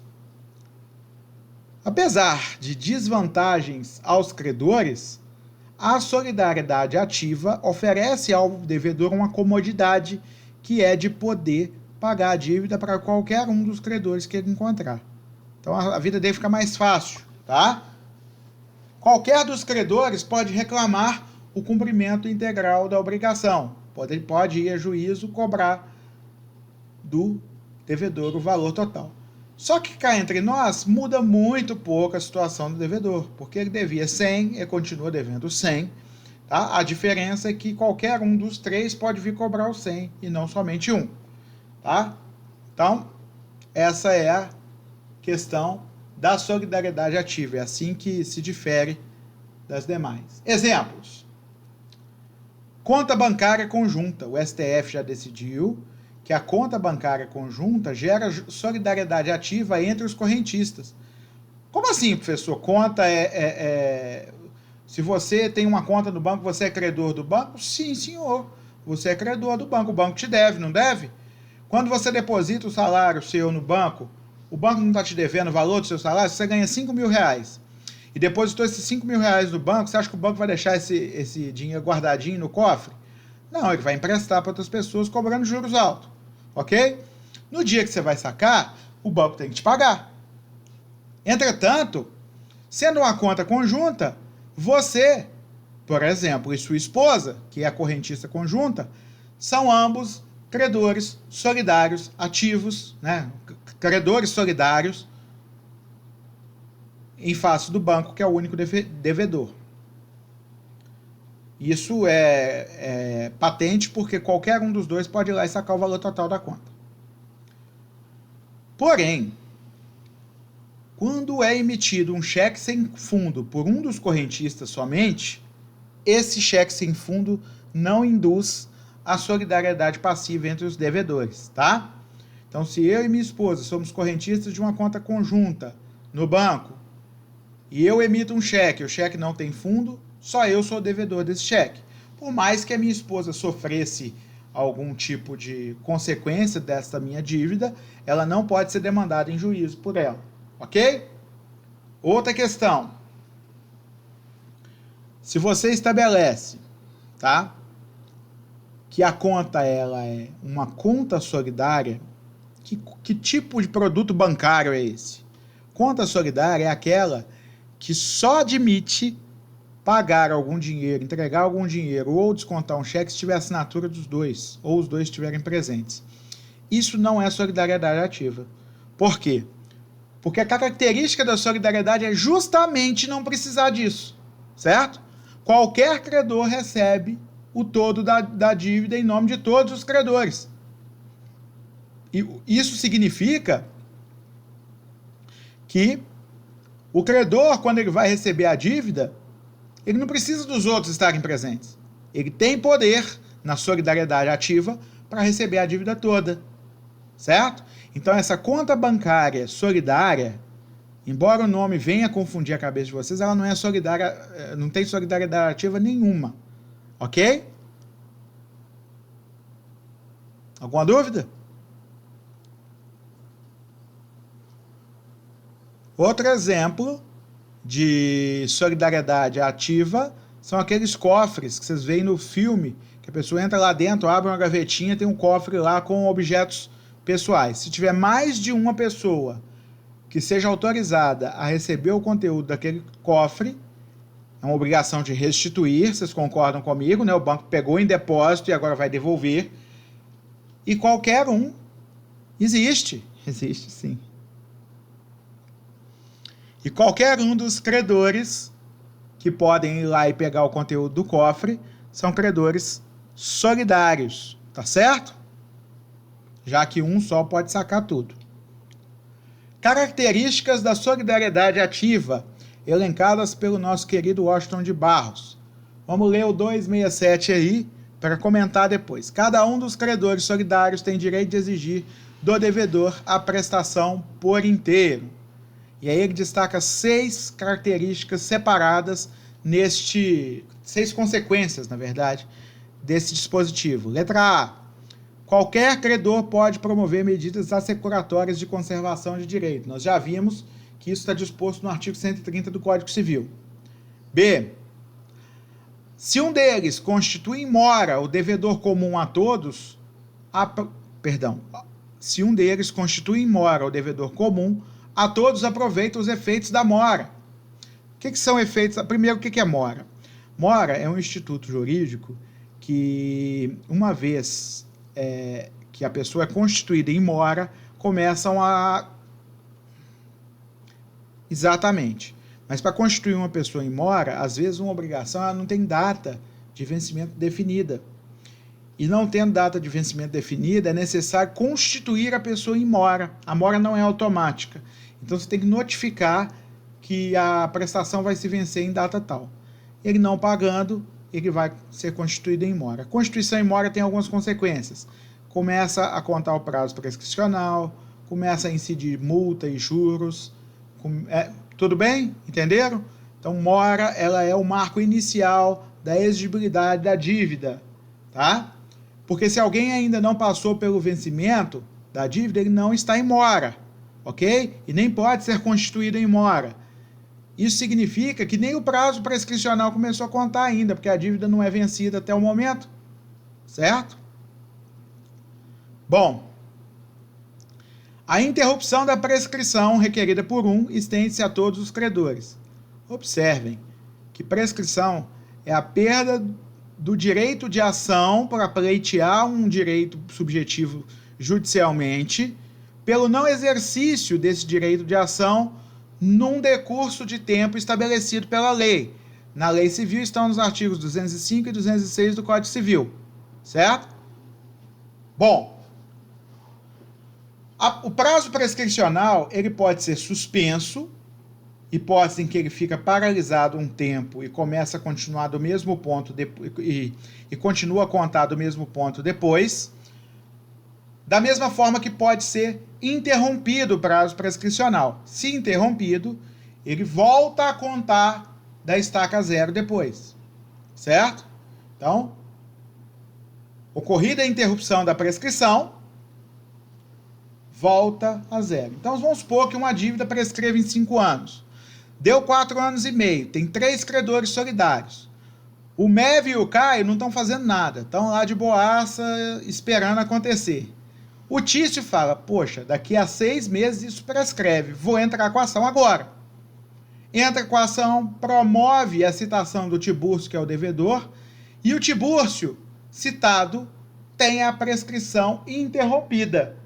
Apesar de desvantagens aos credores, a solidariedade ativa oferece ao devedor uma comodidade que é de poder pagar a dívida para qualquer um dos credores que ele encontrar. Então a vida dele fica mais fácil, tá? Qualquer dos credores pode reclamar o cumprimento integral da obrigação. Pode ir a juízo cobrar do devedor o valor total. Só que cá entre nós muda muito pouco a situação do devedor, porque ele devia 100 e continua devendo 100. Tá? A diferença é que qualquer um dos três pode vir cobrar o 100 e não somente um. Tá? Então, essa é a questão da solidariedade ativa. É assim que se difere das demais. Exemplos. Conta bancária conjunta. O STF já decidiu que a conta bancária conjunta gera solidariedade ativa entre os correntistas. Como assim, professor? Conta se você tem uma conta no banco, você é credor do banco? Sim, senhor. Você é credor do banco. O banco te deve, não deve? Quando você deposita o salário seu no banco, o banco não está te devendo o valor do seu salário, você ganha 5 mil reais. E depositou esses 5 mil reais no banco, você acha que o banco vai deixar esse dinheiro guardadinho no cofre? Não, ele vai emprestar para outras pessoas cobrando juros altos. Ok? No dia que você vai sacar, o banco tem que te pagar. Entretanto, sendo uma conta conjunta, você, por exemplo, e sua esposa, que é a correntista conjunta, são ambos credores solidários ativos, né? Credores solidários em face do banco, que é o único devedor. Isso é patente porque qualquer um dos dois pode ir lá e sacar o valor total da conta. Porém, quando é emitido um cheque sem fundo por um dos correntistas somente, esse cheque sem fundo não induz a solidariedade passiva entre os devedores, tá? Então, se eu e minha esposa somos correntistas de uma conta conjunta no banco e eu emito um cheque, o cheque não tem fundo, só eu sou devedor desse cheque. Por mais que a minha esposa sofresse algum tipo de consequência desta minha dívida, ela não pode ser demandada em juízo por ela, ok? Outra questão. Se você estabelece, tá, que a conta ela é uma conta solidária, que tipo de produto bancário é esse? Conta solidária é aquela que só admite pagar algum dinheiro, entregar algum dinheiro ou descontar um cheque se tiver assinatura dos dois, ou os dois estiverem presentes. Isso não é solidariedade ativa. Por quê? Porque a característica da solidariedade é justamente não precisar disso, certo? Qualquer credor recebe o todo da dívida em nome de todos os credores. E isso significa que o credor, quando ele vai receber a dívida, ele não precisa dos outros estarem presentes. Ele tem poder, na solidariedade ativa, para receber a dívida toda, certo? Então, essa conta bancária solidária, embora o nome venha confundir a cabeça de vocês, ela não é solidária, não tem solidariedade ativa nenhuma, ok? Alguma dúvida? Outro exemplo de solidariedade ativa são aqueles cofres que vocês veem no filme, que a pessoa entra lá dentro, abre uma gavetinha, tem um cofre lá com objetos pessoais. Se tiver mais de uma pessoa que seja autorizada a receber o conteúdo daquele cofre, é uma obrigação de restituir, vocês concordam comigo, né? O banco pegou em depósito e agora vai devolver. E qualquer um existe sim. E qualquer um dos credores que podem ir lá e pegar o conteúdo do cofre são credores solidários, tá certo? Já que um só pode sacar tudo. Características da solidariedade ativa, elencadas pelo nosso querido Washington de Barros. Vamos ler o 267 aí, para comentar depois. Cada um dos credores solidários tem direito de exigir do devedor a prestação por inteiro. E aí ele destaca 6 características separadas 6 consequências, na verdade, desse dispositivo. Letra A. Qualquer credor pode promover medidas assecuratórias de conservação de direito. Nós já vimos que isso está disposto no artigo 130 do Código Civil. B. Se um deles constitui em mora o devedor comum a todos, se um deles constitui em mora o devedor comum, a todos aproveita os efeitos da mora. O que são efeitos? Primeiro, o que é mora? Mora é um instituto jurídico que, uma vez que a pessoa é constituída em mora, começam a... Exatamente. Mas para constituir uma pessoa em mora, às vezes uma obrigação ela não tem data de vencimento definida. E não tendo data de vencimento definida, é necessário constituir a pessoa em mora. A mora não é automática. Então você tem que notificar que a prestação vai se vencer em data tal. Ele não pagando, ele vai ser constituído em mora. A constituição em mora tem algumas consequências. Começa a contar o prazo prescricional, começa a incidir multa e juros. Tudo bem? Entenderam? Então, mora, ela é o marco inicial da exigibilidade da dívida, tá? Porque se alguém ainda não passou pelo vencimento da dívida, ele não está em mora, ok? E nem pode ser constituído em mora. Isso significa que nem o prazo prescricional começou a contar ainda, porque a dívida não é vencida até o momento, certo? Bom, a interrupção da prescrição requerida por estende-se a todos os credores. Observem que prescrição é a perda do direito de ação para pleitear um direito subjetivo judicialmente pelo não exercício desse direito de ação num decurso de tempo estabelecido pela lei. Na lei civil estão nos artigos 205 e 206 do Código Civil, certo? Bom, o prazo prescricional ele pode ser suspenso, hipótese em que ele fica paralisado um tempo e começa a continuar do mesmo ponto e continua a contar do mesmo ponto depois, da mesma forma que pode ser interrompido o prazo prescricional. Se interrompido, ele volta a contar da estaca zero depois, certo? Então, Ocorrida a interrupção da prescrição, volta a zero. Então vamos supor que uma dívida prescreva em 5 anos. Deu 4 anos e meio, tem 3 credores solidários. O MEV e o Caio não estão fazendo nada, estão lá de boaça esperando acontecer. O Tício fala, poxa, daqui a 6 meses isso prescreve, vou entrar com a ação agora. Entra com a ação, promove a citação do Tibúrcio, que é o devedor, e o Tibúrcio, citado, tem a prescrição interrompida.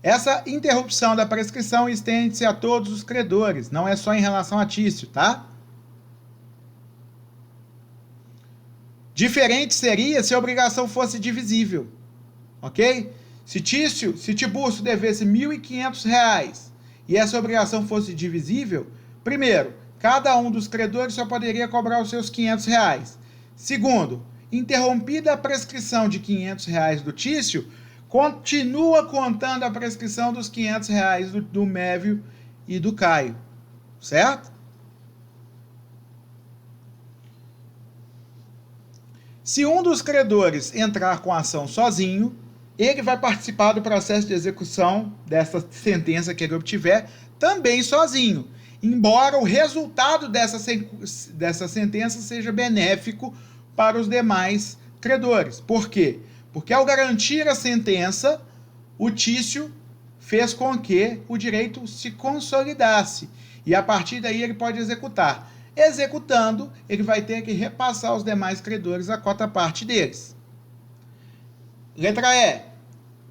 Essa interrupção da prescrição estende-se a todos os credores, não é só em relação a Tício, tá? Diferente seria se a obrigação fosse divisível, ok? Se Tibúrcio devesse R$ 1.500 e essa obrigação fosse divisível, primeiro, cada um dos credores só poderia cobrar os seus R$ 500. Segundo, interrompida a prescrição de R$ 500 do Tício, continua contando a prescrição dos R$ 500 do Mévio e do Caio, certo? Se um dos credores entrar com a ação sozinho, ele vai participar do processo de execução dessa sentença que ele obtiver também sozinho, embora o resultado dessa sentença seja benéfico para os demais credores. Por quê? Porque ao garantir a sentença, o Tício fez com que o direito se consolidasse e a partir daí ele pode executar. Executando, ele vai ter que repassar aos demais credores a cota parte deles. Letra E.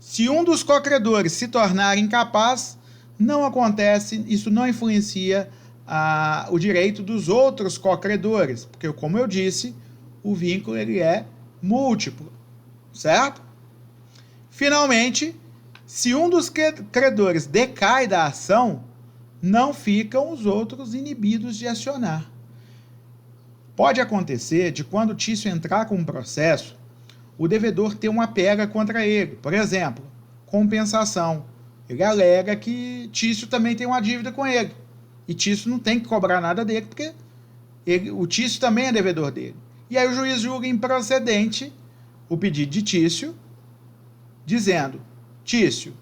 Se um dos cocredores se tornar incapaz, não acontece, isso não influencia o direito dos outros cocredores, porque, como eu disse, o vínculo ele é múltiplo, certo? Finalmente, se um dos credores decai da ação, não ficam os outros inibidos de acionar. Pode acontecer de quando o Tício entrar com um processo, o devedor ter uma pega contra ele. Por exemplo, compensação. Ele alega que Tício também tem uma dívida com ele. E Tício não tem que cobrar nada dele, porque o Tício também é devedor dele. E aí o juiz julga improcedente o pedido de Tício, dizendo, Tício,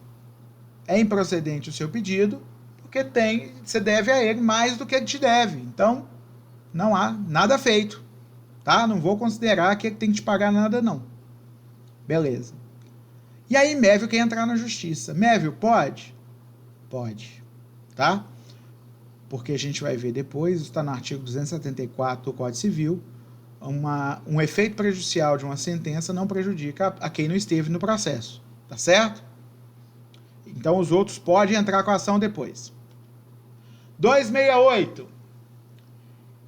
é improcedente o seu pedido, porque você deve a ele mais do que ele te deve. Então, não há nada feito, tá? Não vou considerar que ele tem que te pagar nada, não. Beleza. E aí Mévio quer entrar na justiça. Mévio pode? Pode, tá? Porque a gente vai ver depois, está no artigo 274 do Código Civil, um efeito prejudicial de uma sentença não prejudica a quem não esteve no processo, tá certo? Então os outros podem entrar com a ação depois. 268.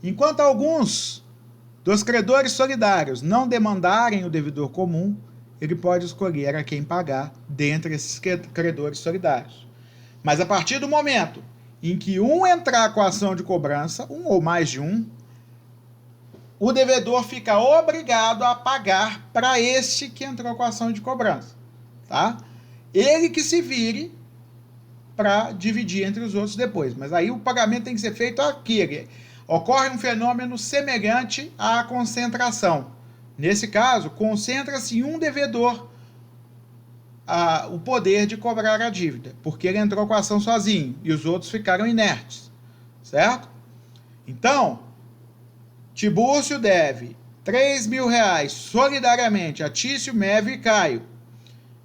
Enquanto alguns dos credores solidários não demandarem o devedor comum, ele pode escolher a quem pagar dentre esses credores solidários. Mas a partir do momento em que um entrar com a ação de cobrança, um ou mais de um, o devedor fica obrigado a pagar para este que entrou com a ação de cobrança, tá? Ele que se vire para dividir entre os outros depois. Mas aí o pagamento tem que ser feito aqui. Ocorre um fenômeno semelhante à concentração. Nesse caso, concentra-se em um devedor o poder de cobrar a dívida, porque ele entrou com a ação sozinho e os outros ficaram inertes, certo? Então, Tibúrcio deve R$3.000 solidariamente a Tício, Mévio e Caio.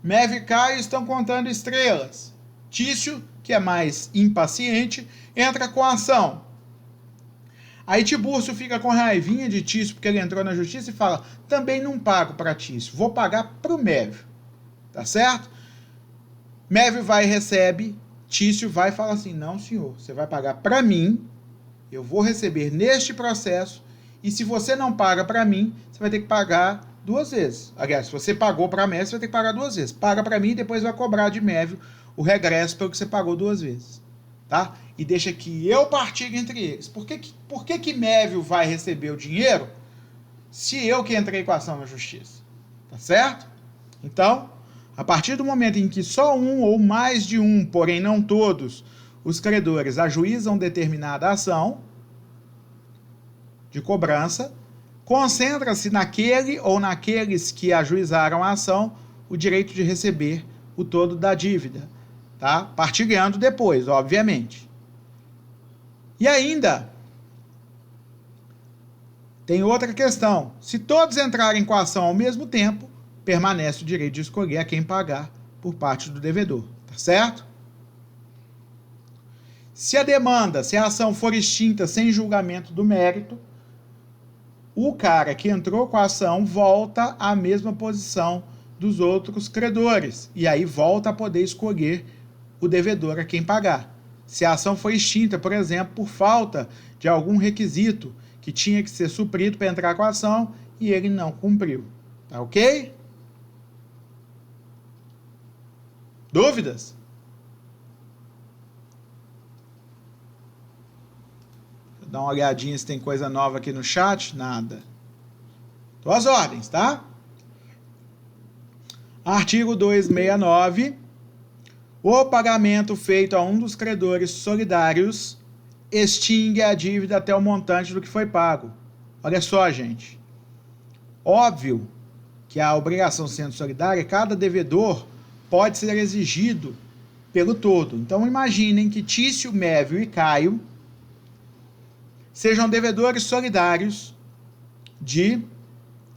Mévio e Caio estão contando estrelas. Tício, que é mais impaciente, entra com a ação. Aí Tibúrcio fica com raivinha de Tício porque ele entrou na justiça e fala, também não pago para Tício, vou pagar para o Mévio. Tá certo? Mévio vai e recebe, Tício vai e fala assim, não senhor, você vai pagar para mim, eu vou receber neste processo, e se você não paga para mim, você vai ter que pagar 2 vezes. Aliás, se você pagou para Mévio, você vai ter que pagar 2 vezes. Paga para mim e depois vai cobrar de Mévio o regresso pelo que você pagou 2 vezes. Tá? E deixa que eu partilhe entre eles. Por que Mévio vai receber o dinheiro se eu que entrei com a ação na justiça? Tá certo? Então, a partir do momento em que só um ou mais de um, porém não todos, os credores ajuizam determinada ação de cobrança, concentra-se naquele ou naqueles que ajuizaram a ação o direito de receber o todo da dívida, tá? Partilhando depois, obviamente. E ainda tem outra questão. Se todos entrarem com a ação ao mesmo tempo, permanece o direito de escolher a quem pagar por parte do devedor, tá certo? Se a ação for extinta sem julgamento do mérito, o cara que entrou com a ação volta à mesma posição dos outros credores, e aí volta a poder escolher o devedor a quem pagar. Se a ação foi extinta, por exemplo, por falta de algum requisito que tinha que ser suprido para entrar com a ação e ele não cumpriu. Tá ok? Dúvidas? Vou dar uma olhadinha se tem coisa nova aqui no chat. Nada. Tô às ordens, tá? Artigo 269. O pagamento feito a um dos credores solidários extingue a dívida até o montante do que foi pago. Olha só, gente. Óbvio que a obrigação sendo solidária, cada devedor pode ser exigido pelo todo. Então, imaginem que Tício, Mévio e Caio sejam devedores solidários de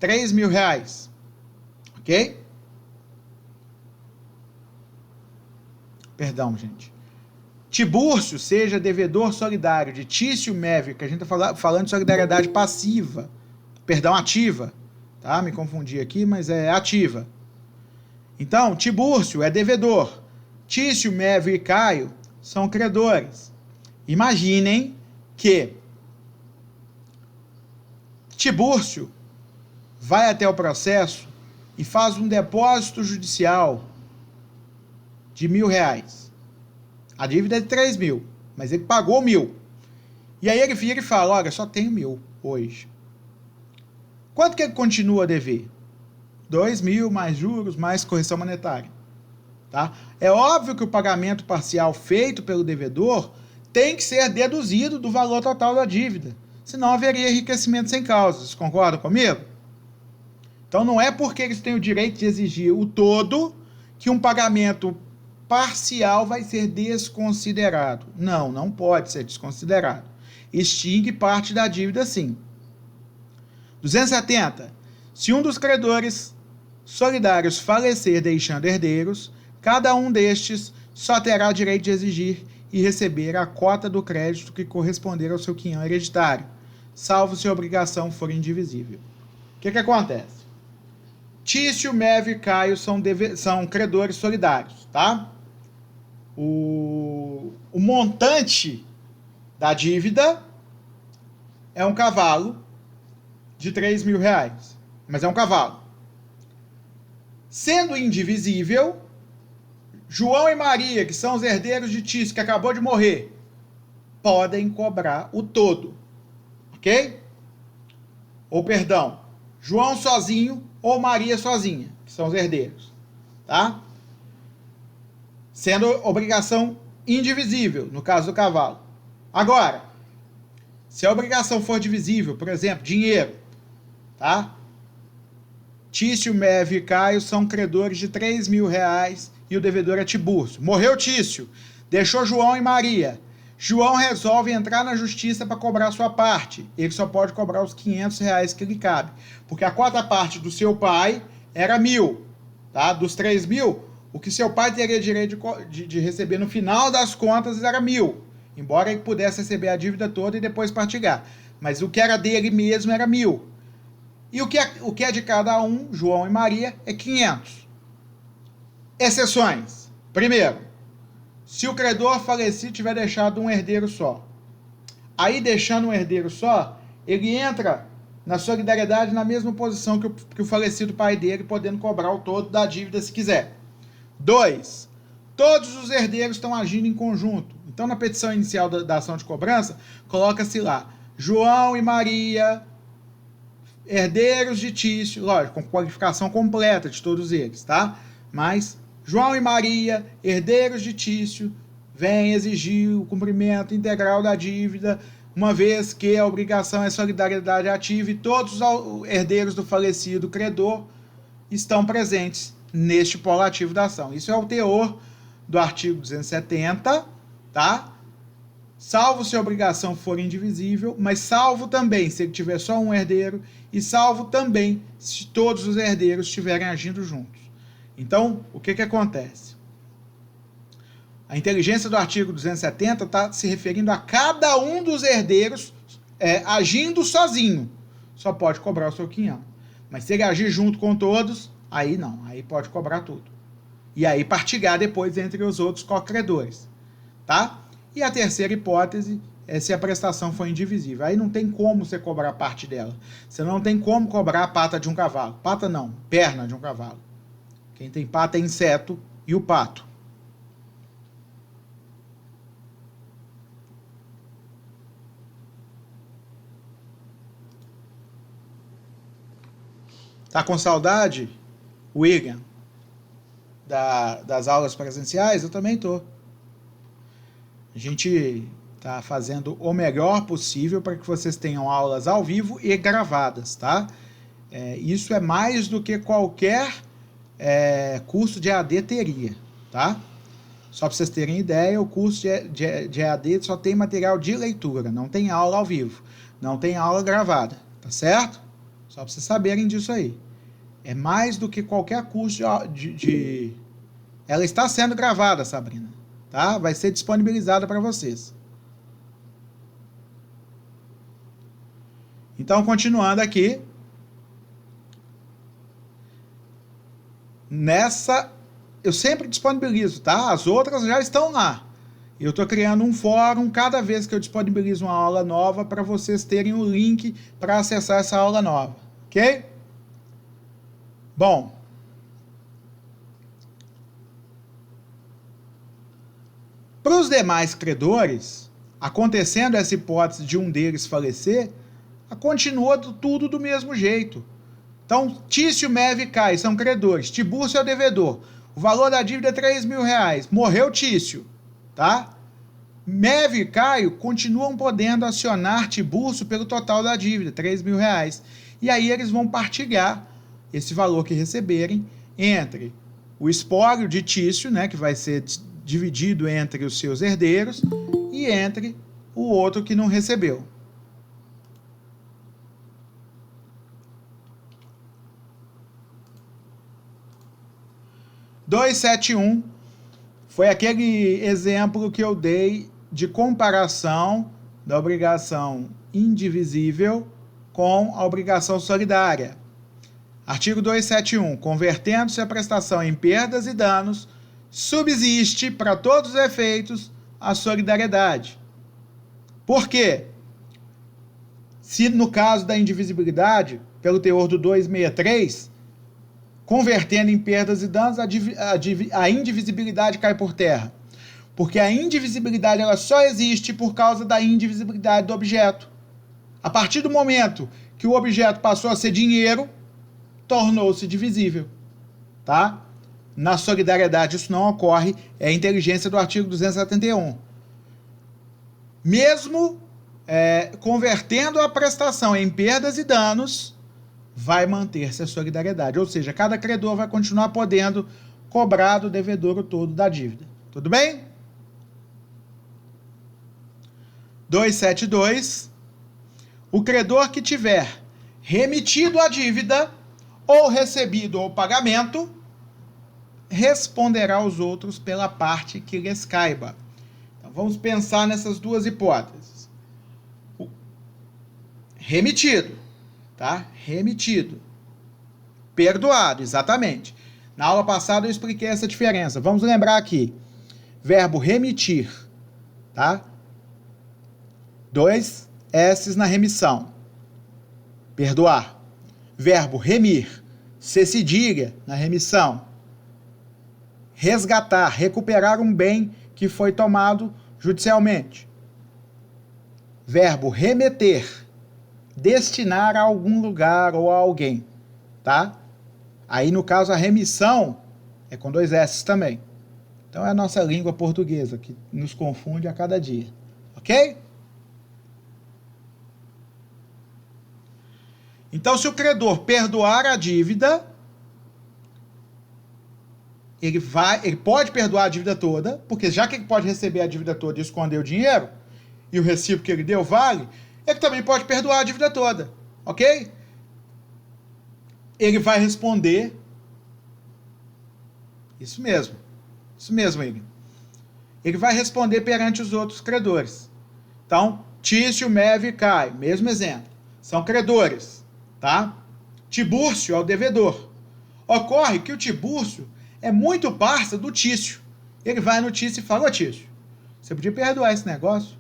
R$3.000. Ok? Perdão, gente. Tibúrcio seja devedor solidário de Tício, Mévio, que a gente está falando de solidariedade passiva. Perdão, ativa. Tá? Me confundi aqui, mas é ativa. Então, Tibúrcio é devedor. Tício, Mévio e Caio são credores. Imaginem que Tibúrcio vai até o processo e faz um depósito judicial de R$1.000. A dívida é de 3.000, mas ele pagou 1.000. E aí ele vira e fala, olha, só tenho 1.000 hoje. Quanto que ele continua a dever? 2.000 mais juros, mais correção monetária. Tá? É óbvio que o pagamento parcial feito pelo devedor tem que ser deduzido do valor total da dívida. Senão haveria enriquecimento sem causa. Vocês concordam comigo? Então não é porque eles têm o direito de exigir o todo que um pagamento parcial vai ser desconsiderado. Não, não pode ser desconsiderado. Extingue parte da dívida, sim. 270. Se um dos credores solidários falecer deixando herdeiros, cada um destes só terá direito de exigir e receber a cota do crédito que corresponder ao seu quinhão hereditário, salvo se a obrigação for indivisível. O que acontece? Tício, Mévio e Caio são credores solidários, tá? O montante da dívida é um cavalo de R$3.000, mas é um cavalo. Sendo indivisível, João e Maria, que são os herdeiros de Tício, que acabou de morrer, podem cobrar o todo, ok? Ou perdão, João sozinho ou Maria sozinha, que são os herdeiros, tá? Sendo obrigação indivisível, no caso do cavalo. Agora, se a obrigação for divisível, por exemplo, dinheiro, tá? Tício, Mévio e Caio são credores de R$3.000 e o devedor é Tibúrcio. Morreu Tício, deixou João e Maria. João resolve entrar na justiça para cobrar sua parte. Ele só pode cobrar os R$500 que lhe cabe, porque a quarta parte do seu pai era 1.000, tá? Dos 3.000, o que seu pai teria direito de receber no final das contas era 1.000, embora ele pudesse receber a dívida toda e depois partilhar. Mas o que era dele mesmo era 1.000. E o que é de cada um, João e Maria, é 500. Exceções. Primeiro, se o credor falecido tiver deixado um herdeiro só. Aí, deixando um herdeiro só, ele entra na solidariedade na mesma posição que o falecido pai dele, podendo cobrar o todo da dívida se quiser. 2. Todos os herdeiros estão agindo em conjunto. Então, na petição inicial da ação de cobrança, coloca-se lá, João e Maria, herdeiros de Tício, lógico, com qualificação completa de todos eles, tá? Mas João e Maria, herdeiros de Tício, vêm exigir o cumprimento integral da dívida uma vez que a obrigação é solidariedade ativa e todos os herdeiros do falecido credor estão presentes neste polo ativo da ação. Isso é o teor do artigo 270, tá? Salvo se a obrigação for indivisível, mas salvo também se ele tiver só um herdeiro e salvo também se todos os herdeiros estiverem agindo juntos. Então, o que acontece? A inteligência do artigo 270 está se referindo a cada um dos herdeiros agindo sozinho. Só pode cobrar o seu quinhão. Mas se ele agir junto com todos, aí não, aí pode cobrar tudo. E aí partilhar depois entre os outros co-credores, tá? E a terceira hipótese é se a prestação for indivisível. Aí não tem como você cobrar parte dela. Você não tem como cobrar a pata de um cavalo. Pata não, perna de um cavalo. Quem tem pata é inseto e o pato. Tá com saudade, William, das aulas presenciais? Eu também tô. A gente tá fazendo o melhor possível para que vocês tenham aulas ao vivo e gravadas, tá? Isso é mais do que qualquer curso de EAD teria, tá? Só para vocês terem ideia, o curso de EAD só tem material de leitura, não tem aula ao vivo, não tem aula gravada, tá certo? Só para vocês saberem disso aí. É mais do que qualquer curso de... Ela está sendo gravada, Sabrina, tá? Vai ser disponibilizada para vocês. Então, continuando aqui. Nessa, eu sempre disponibilizo, tá? As outras já estão lá. Eu estou criando um fórum cada vez que eu disponibilizo uma aula nova para vocês terem o link para acessar essa aula nova, ok? Bom, para os demais credores, acontecendo essa hipótese de um deles falecer, continua tudo do mesmo jeito. Então, Tício, Meve e Caio são credores, Tibúrcio é o devedor, o valor da dívida é R$3.000, morreu Tício, tá? Meve e Caio continuam podendo acionar Tibúrcio pelo total da dívida, R$3.000, e aí eles vão partilhar esse valor que receberem entre o espólio de Tício, né, que vai ser dividido entre os seus herdeiros, e entre o outro que não recebeu. R$ 271 foi aquele exemplo que eu dei de comparação da obrigação indivisível com a obrigação solidária. Artigo 271. Convertendo-se a prestação em perdas e danos, subsiste, para todos os efeitos, a solidariedade. Por quê? Se no caso da indivisibilidade, pelo teor do 263, convertendo em perdas e danos, a indivisibilidade cai por terra. Porque a indivisibilidade ela só existe por causa da indivisibilidade do objeto. A partir do momento que o objeto passou a ser dinheiro, tornou-se divisível, tá? Na solidariedade isso não ocorre, é a inteligência do artigo 271. Mesmo convertendo a prestação em perdas e danos, vai manter-se a solidariedade, ou seja, cada credor vai continuar podendo cobrar do devedor o todo da dívida. Tudo bem? 272. O credor que tiver remitido a dívida ou recebido o pagamento, responderá aos outros pela parte que lhes caiba. Então, vamos pensar nessas duas hipóteses. Remitido, tá? Remitido. Perdoado, exatamente. Na aula passada eu expliquei essa diferença. Vamos lembrar aqui. Verbo remitir, tá? 2 S's na remissão. Perdoar. Verbo remir, C cedilha na remissão. Resgatar, recuperar um bem que foi tomado judicialmente. Verbo remeter, destinar a algum lugar ou a alguém, tá? Aí no caso a remissão é com 2 S's também. Então é a nossa língua portuguesa que nos confunde a cada dia, ok? Então, se o credor perdoar a dívida, ele pode perdoar a dívida toda, porque já que ele pode receber a dívida toda e esconder o dinheiro, e o recibo que ele deu vale, ele também pode perdoar a dívida toda, ok? Ele vai responder, isso mesmo, Igor. Ele vai responder perante os outros credores. Então, Tício, Mévio e Caio, mesmo exemplo, são credores, tá? Tibúrcio é o devedor. Ocorre que o Tibúrcio é muito parça do Tício. Ele vai no Tício e fala: ô Tício, você podia perdoar esse negócio?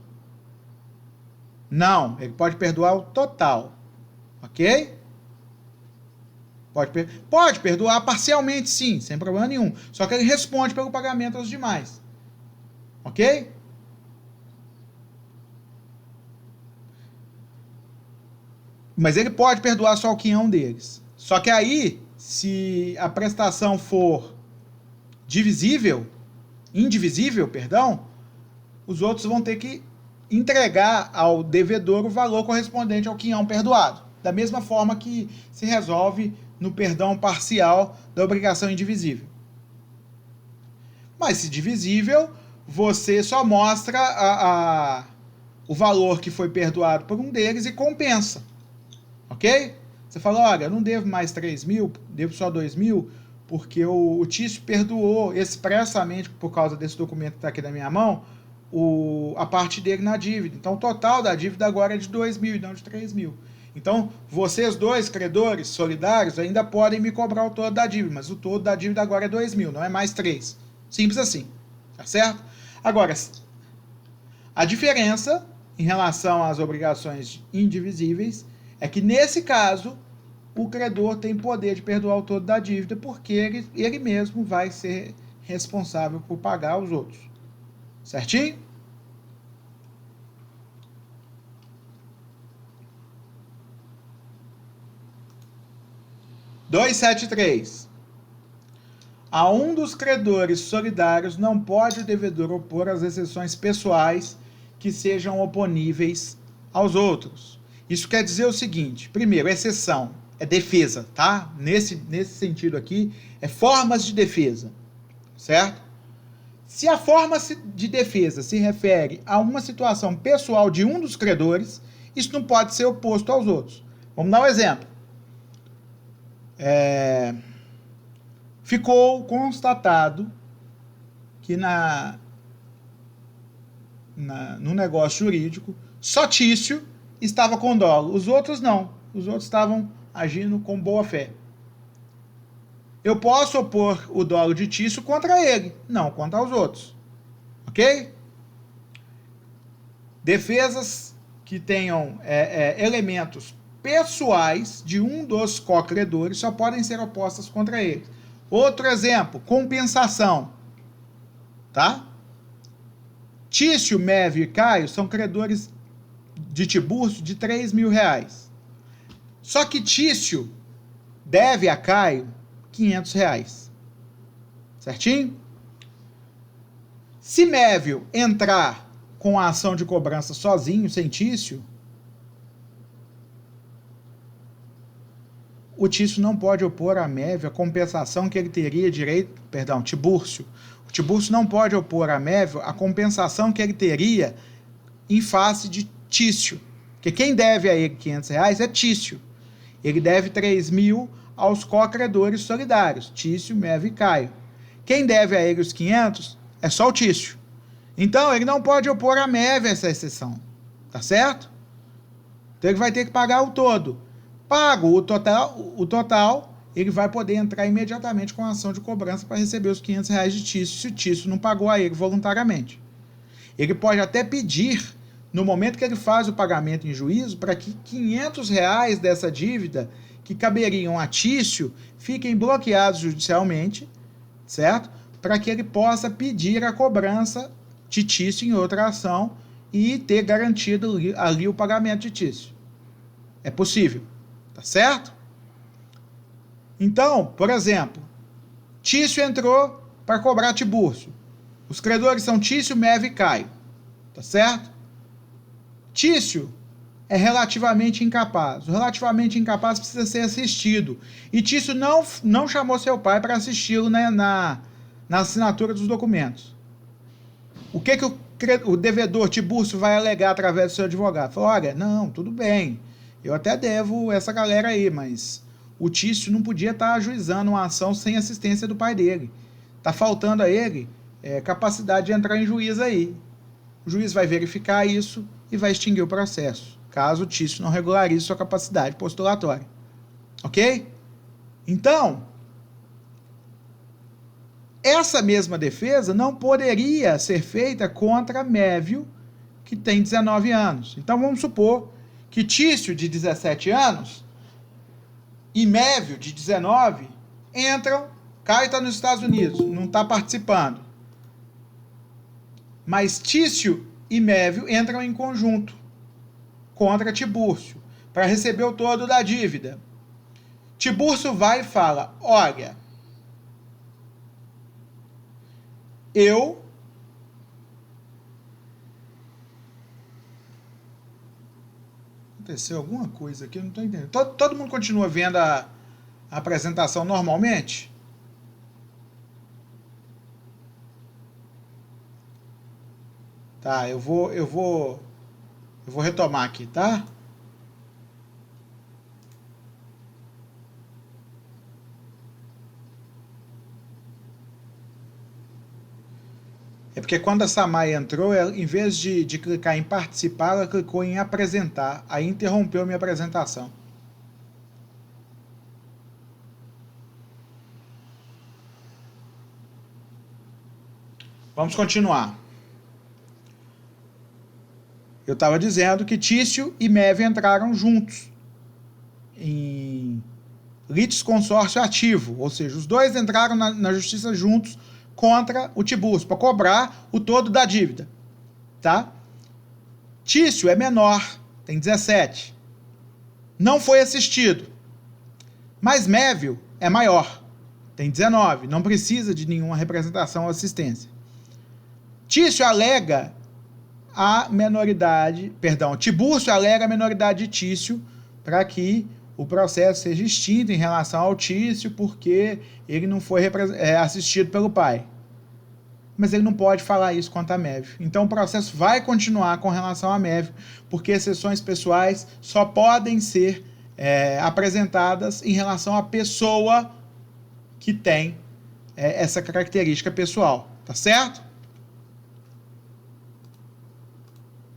Não, ele pode perdoar o total, ok? Pode perdoar parcialmente, sim, sem problema nenhum. Só que ele responde pelo pagamento aos demais, ok? Mas ele pode perdoar só o quinhão deles. Só que aí, se a prestação for indivisível, os outros vão ter que entregar ao devedor o valor correspondente ao quinhão perdoado. Da mesma forma que se resolve no perdão parcial da obrigação indivisível. Mas se divisível, você só mostra o valor que foi perdoado por um deles e compensa. Ok? Você fala: olha, eu não devo mais 3 mil, devo só 2 mil, porque o Tício perdoou expressamente, por causa desse documento que está aqui na minha mão, a parte dele na dívida. Então, o total da dívida agora é de 2 mil e não de 3 mil. Então, vocês dois, credores solidários, ainda podem me cobrar o todo da dívida, mas o todo da dívida agora é 2 mil, não é mais 3. Simples assim, tá certo? Agora, a diferença em relação às obrigações indivisíveis é que, nesse caso, o credor tem poder de perdoar o todo da dívida, porque ele mesmo vai ser responsável por pagar os outros. Certinho? R$ 273. A um dos credores solidários não pode o devedor opor as exceções pessoais que sejam oponíveis aos outros. Isso quer dizer o seguinte: primeiro, exceção é defesa, tá? Nesse sentido aqui, é formas de defesa, certo? Se a forma de defesa se refere a uma situação pessoal de um dos credores, isso não pode ser oposto aos outros. Vamos dar um exemplo. Ficou constatado que no negócio jurídico, só Tício estava com dolo, os outros não. Os outros estavam agindo com boa fé. Eu posso opor o dolo de Tício contra ele, não contra os outros. Ok? Defesas que tenham elementos pessoais de um dos co-credores só podem ser opostas contra ele. Outro exemplo, compensação. Tá? Tício, Mévio e Caio são credores de Tibúrcio de 3 mil reais. Só que Tício deve a Caio 500 reais. Certinho? Se Mévio entrar com a ação de cobrança sozinho, sem Tício, o Tício não pode opor a Mévio a compensação que ele teria direito... Perdão, Tibúrcio. O Tibúrcio não pode opor a Mévio a compensação que ele teria em face de Tício. Porque quem deve a ele 500 reais é Tício. Ele deve 3 mil aos co-credores solidários, Tício, Mévio e Caio. Quem deve a ele os 500 é só o Tício. Então, ele não pode opor a Mévio essa exceção. Tá certo? Então, ele vai ter que pagar o todo. Pago o total, ele vai poder entrar imediatamente com a ação de cobrança para receber os 500 reais de Tício, se o Tício não pagou a ele voluntariamente. Ele pode até pedir, no momento que ele faz o pagamento em juízo, para que 500 reais dessa dívida que caberiam a Tício fiquem bloqueados judicialmente, certo? Para que ele possa pedir a cobrança de Tício em outra ação e ter garantido ali o pagamento de Tício. É possível, tá certo? Então, por exemplo, Tício entrou para cobrar Tibúrcio. Os credores são Tício, Mévio e Caio, tá certo? Tício é relativamente incapaz. O relativamente incapaz precisa ser assistido. E Tício não chamou seu pai para assisti-lo, né, na assinatura dos documentos. O que o devedor Tibúrcio vai alegar através do seu advogado? Falou, olha, não, tudo bem, eu até devo essa galera aí, mas o Tício não podia estar ajuizando uma ação sem assistência do pai dele. Tá faltando a ele capacidade de entrar em juízo aí. O juiz vai verificar isso e vai extinguir o processo, caso o Tício não regularize sua capacidade postulatória. Ok? Então, essa mesma defesa não poderia ser feita contra Mévio, que tem 19 anos. Então vamos supor que Tício, de 17 anos, e Mévio, de 19, entram. Caio está nos Estados Unidos, não está participando. Mas Tício e Mévio entram em conjunto contra Tibúrcio para receber o todo da dívida. Tibúrcio vai e fala, olha, aconteceu alguma coisa aqui, eu não estou entendendo. Todo mundo continua vendo a apresentação normalmente? Tá, eu vou retomar aqui, tá? É porque quando a Samay entrou, ela, em vez de clicar em participar, ela clicou em apresentar. Aí interrompeu minha apresentação. Vamos continuar. Eu estava dizendo que Tício e Mévio entraram juntos em litisconsórcio ativo, ou seja, os dois entraram na justiça juntos contra o Tibúrcio, para cobrar o todo da dívida, tá? Tício é menor, tem 17, não foi assistido, mas Mévio é maior, tem 19, não precisa de nenhuma representação ou assistência. Tício alega a menoridade, Tibúrcio alega a menoridade de Tício para que o processo seja extinto em relação ao Tício, porque ele não foi assistido pelo pai. Mas ele não pode falar isso contra a Mévio. Então o processo vai continuar com relação a Mévio, porque exceções pessoais só podem ser apresentadas em relação à pessoa que tem essa característica pessoal. Tá certo?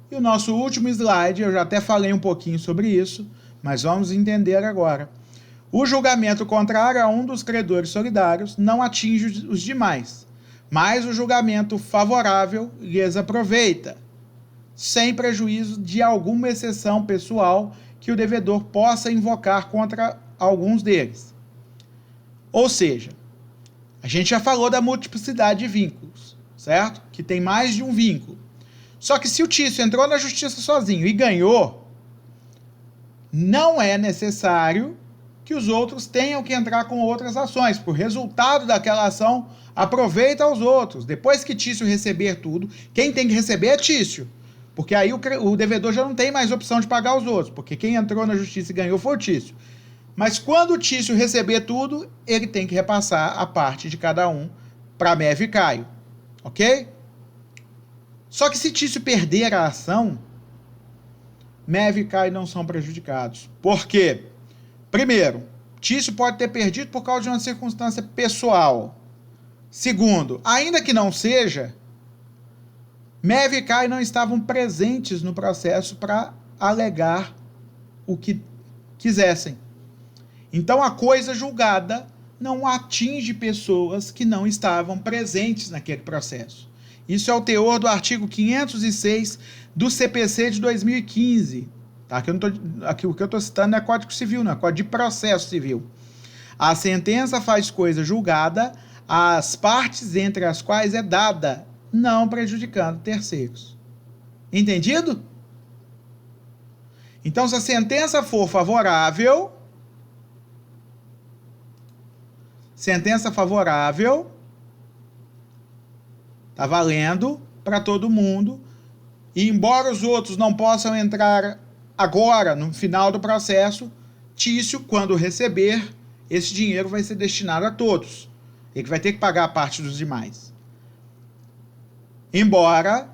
E o nosso último slide, eu já até falei um pouquinho sobre isso, mas vamos entender agora. O julgamento contrário a um dos credores solidários não atinge os demais, mas o julgamento favorável lhes aproveita, sem prejuízo de alguma exceção pessoal que o devedor possa invocar contra alguns deles. Ou seja, a gente já falou da multiplicidade de vínculos, certo? Que tem mais de um vínculo. Só que se o Tício entrou na justiça sozinho e ganhou, não é necessário que os outros tenham que entrar com outras ações, porque o resultado daquela ação aproveita aos outros. Depois que Tício receber tudo, quem tem que receber é Tício, porque aí o devedor já não tem mais opção de pagar os outros, porque quem entrou na justiça e ganhou foi o Tício. Mas quando o Tício receber tudo, ele tem que repassar a parte de cada um para Mévio e Caio, ok? Só que se Tício perder a ação, Mévio e Caio não são prejudicados. Por quê? Primeiro, Tício pode ter perdido por causa de uma circunstância pessoal. Segundo, ainda que não seja, Mévio e Caio não estavam presentes no processo para alegar o que quisessem. Então a coisa julgada não atinge pessoas que não estavam presentes naquele processo. Isso é o teor do artigo 506 do CPC de 2015. Tá? Aqui o que eu estou citando não é Código Civil, não é Código de Processo Civil. A sentença faz coisa julgada às partes entre as quais é dada, não prejudicando terceiros. Entendido? Então, se a sentença for favorável, tá valendo para todo mundo. E embora os outros não possam entrar Agora, no final do processo, Tício, quando receber, esse dinheiro vai ser destinado a todos. Ele vai ter que pagar a parte dos demais. Embora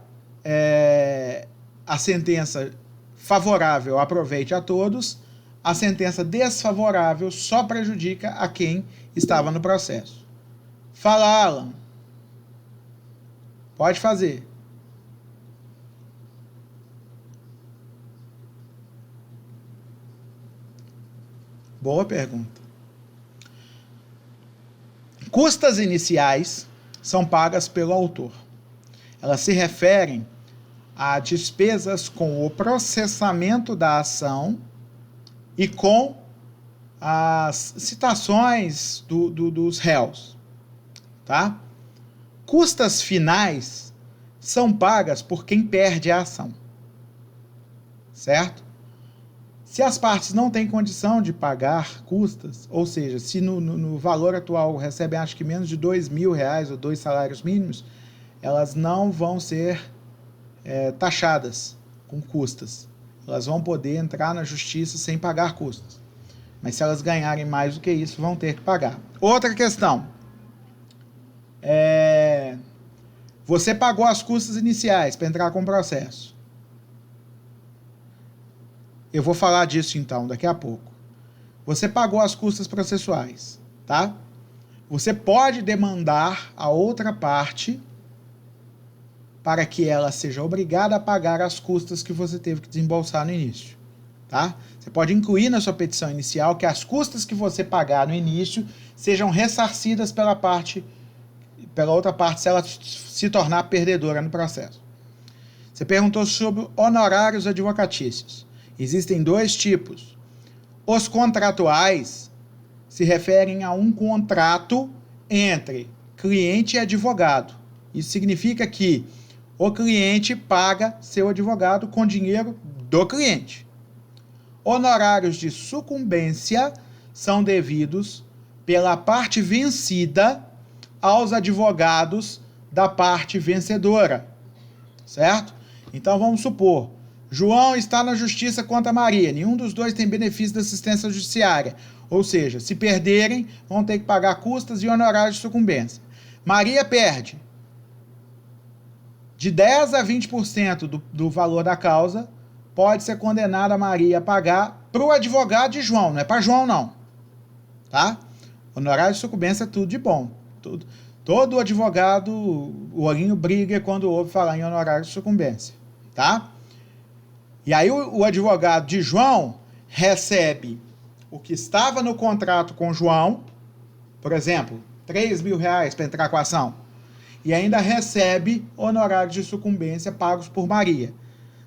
a sentença favorável aproveite a todos, a sentença desfavorável só prejudica a quem estava no processo. Fala, Alan. Pode fazer. Boa pergunta. Custas iniciais são pagas pelo autor. Elas se referem a despesas com o processamento da ação e com as citações dos réus. Tá? Custas finais são pagas por quem perde a ação. Certo? Se as partes não têm condição de pagar custas, ou seja, se no valor atual recebem acho que menos de R$2.000 ou 2 salários mínimos, elas não vão ser taxadas com custas. Elas vão poder entrar na justiça sem pagar custas. Mas se elas ganharem mais do que isso, vão ter que pagar. Outra questão. Você pagou as custas iniciais para entrar com o processo. Eu vou falar disso então daqui a pouco. Você pagou as custas processuais, tá? Você pode demandar a outra parte para que ela seja obrigada a pagar as custas que você teve que desembolsar no início, tá? Você pode incluir na sua petição inicial que as custas que você pagar no início sejam ressarcidas pela outra parte se ela se tornar perdedora no processo. Você perguntou sobre honorários advocatícios. Existem 2 tipos. Os contratuais se referem a um contrato entre cliente e advogado. Isso significa que o cliente paga seu advogado com dinheiro do cliente. Honorários de sucumbência são devidos pela parte vencida aos advogados da parte vencedora. Certo? Então vamos supor, João está na justiça contra Maria. Nenhum dos dois tem benefício da assistência judiciária. Ou seja, se perderem, vão ter que pagar custas e honorários de sucumbência. Maria perde. De 10% a 20% do valor da causa, pode ser condenada a Maria a pagar para o advogado de João. Não é para João, não. Tá? Honorário de sucumbência é tudo de bom. Todo advogado, o olhinho briga quando ouve falar em honorário de sucumbência. Tá? E aí o advogado de João recebe o que estava no contrato com João, por exemplo, R$3.000 para entrar com a ação, e ainda recebe honorários de sucumbência pagos por Maria.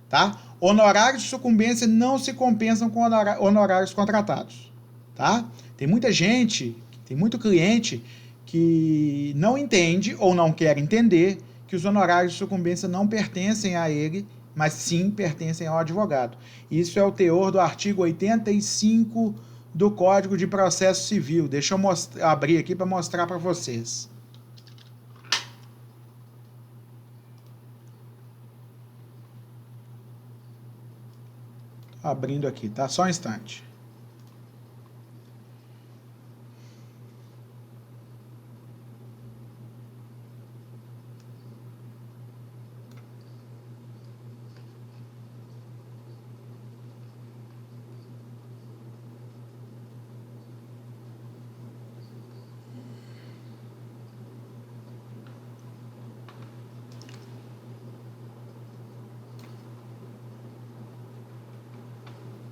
Tá? Honorários de sucumbência não se compensam com honorários contratados. Tá? Tem muita gente, tem muito cliente que não entende ou não quer entender que os honorários de sucumbência não pertencem a ele, mas sim pertencem ao advogado. Isso é o teor do artigo 85 do Código de Processo Civil. Deixa eu abrir aqui para mostrar para vocês. Abrindo aqui, tá? Só um instante.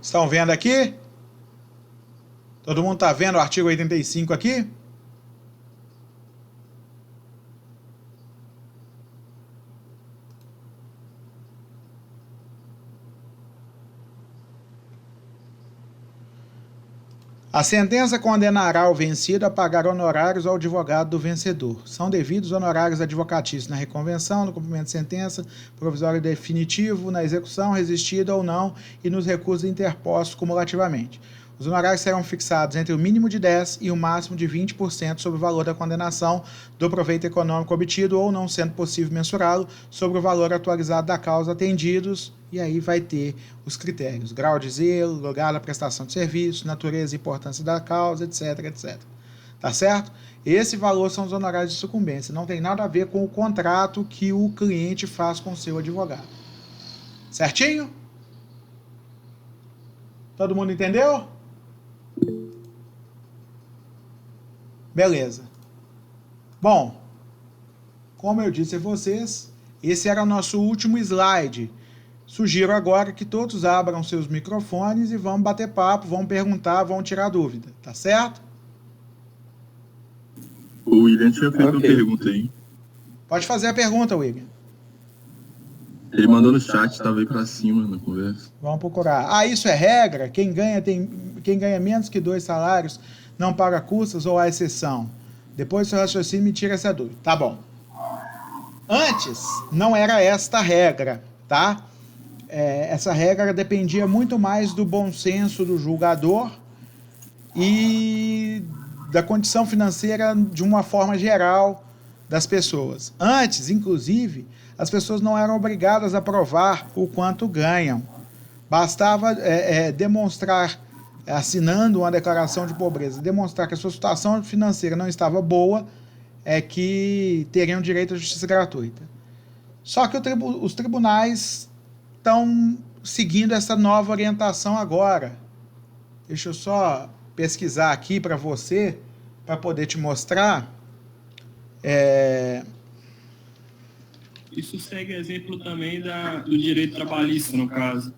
Estão vendo aqui? Todo mundo está vendo o artigo 85 aqui? A sentença condenará o vencido a pagar honorários ao advogado do vencedor. São devidos honorários advocatícios na reconvenção, no cumprimento de sentença, provisório e definitivo, na execução, resistida ou não, e nos recursos interpostos cumulativamente. Os honorários serão fixados entre o mínimo de 10% e o máximo de 20% sobre o valor da condenação do proveito econômico obtido ou, não sendo possível mensurá-lo, sobre o valor atualizado da causa atendidos, e aí vai ter os critérios: grau de zelo, lugar da prestação de serviço, natureza e importância da causa, etc, etc. Tá certo? Esse valor são os honorários de sucumbência, não tem nada a ver com o contrato que o cliente faz com o seu advogado. Certinho? Todo mundo entendeu? Beleza. Bom, como eu disse a vocês, esse era o nosso último slide. Sugiro agora que todos abram seus microfones e vamos bater papo, vamos perguntar, vamos tirar dúvida, tá certo? O William tinha feito uma pergunta aí. Pode fazer a pergunta, William. Ele mandou no chat, estava aí pra cima na conversa. Vamos procurar. Ah, isso é regra? Quem ganha menos que 2 salários não paga custas ou há exceção? Depois do seu raciocínio me tira essa dúvida. Tá bom. Antes, não era esta a regra, tá? Essa regra dependia muito mais do bom senso do julgador e da condição financeira de uma forma geral das pessoas. Antes, inclusive, as pessoas não eram obrigadas a provar o quanto ganham. Bastava demonstrar, assinando uma declaração de pobreza, demonstrar que a sua situação financeira não estava boa, que teriam direito à justiça gratuita. Só que os tribunais estão seguindo essa nova orientação agora. Deixa eu só pesquisar aqui para você, para poder te mostrar. Isso segue exemplo também do direito trabalhista, no caso.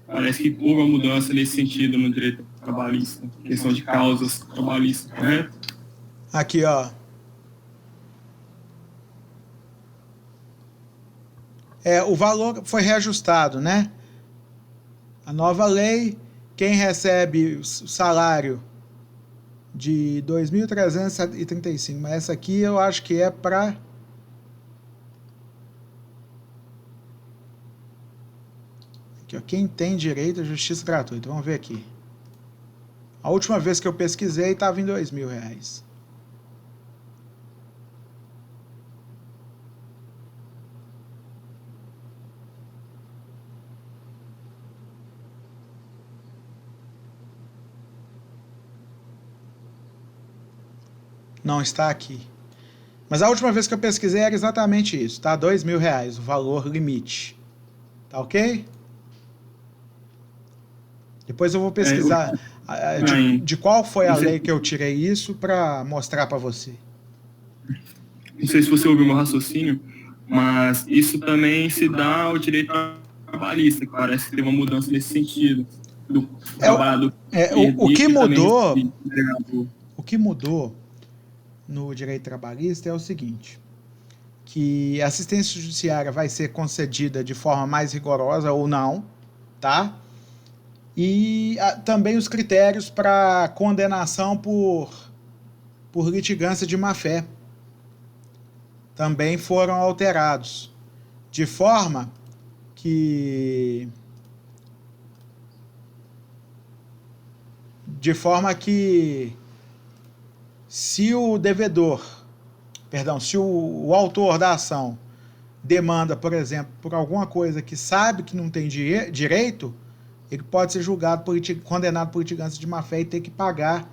Parece que houve uma mudança nesse sentido no direito trabalhista, questão de causas trabalhistas, correto? Aqui, ó. O valor foi reajustado, né? A nova lei, quem recebe o salário de 2.335, mas essa aqui eu acho que é para... Aqui, ó, quem tem direito à justiça gratuita. Vamos ver aqui. A última vez que eu pesquisei estava em R$2.000. Não está aqui. Mas a última vez que eu pesquisei era exatamente isso, tá? R$2.000, o valor limite. Tá ok? Depois eu vou pesquisar de qual foi a lei que eu tirei isso para mostrar para você. Não sei se você ouviu meu raciocínio, mas isso também se dá ao direito trabalhista, que parece que tem uma mudança nesse sentido. Do trabalhador. O que mudou no direito trabalhista é o seguinte, que a assistência judiciária vai ser concedida de forma mais rigorosa ou não, tá? E também os critérios para condenação por litigância de má-fé também foram alterados, de forma que se o devedor, se o autor da ação demanda, por exemplo, por alguma coisa que sabe que não tem direito, ele pode ser condenado por litigância de má-fé e ter que pagar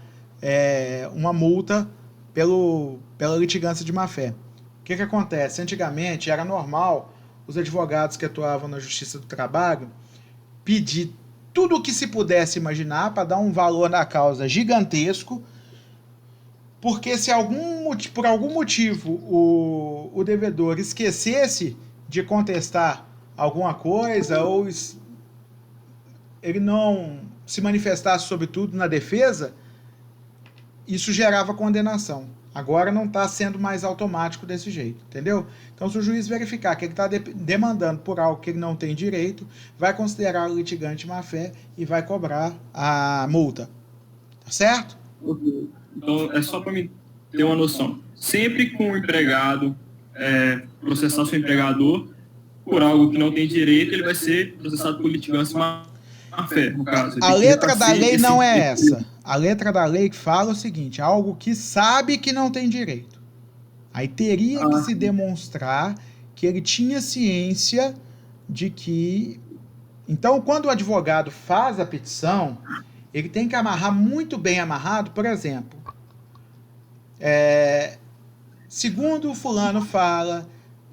uma multa pela litigância de má-fé. O que acontece? Antigamente era normal os advogados que atuavam na Justiça do Trabalho pedir tudo o que se pudesse imaginar para dar um valor na causa gigantesco, porque se por algum motivo o devedor esquecesse de contestar alguma coisa ou ele não se manifestasse sobretudo na defesa, isso gerava condenação. Agora não está sendo mais automático desse jeito, entendeu? Então, se o juiz verificar que ele está demandando por algo que ele não tem direito, vai considerar o litigante má-fé e vai cobrar a multa. Tá certo? Então, é só para mim ter uma noção. Sempre com o empregado processar seu empregador por algo que não tem direito, ele vai ser processado por litigância má-fé. má-fé, no caso. A letra da lei não é essa. A letra da lei fala o seguinte: algo que sabe que não tem direito. Aí teria que se demonstrar que ele tinha ciência de que... Então, quando o advogado faz a petição, ele tem que amarrar muito bem amarrado, por exemplo, segundo o fulano fala,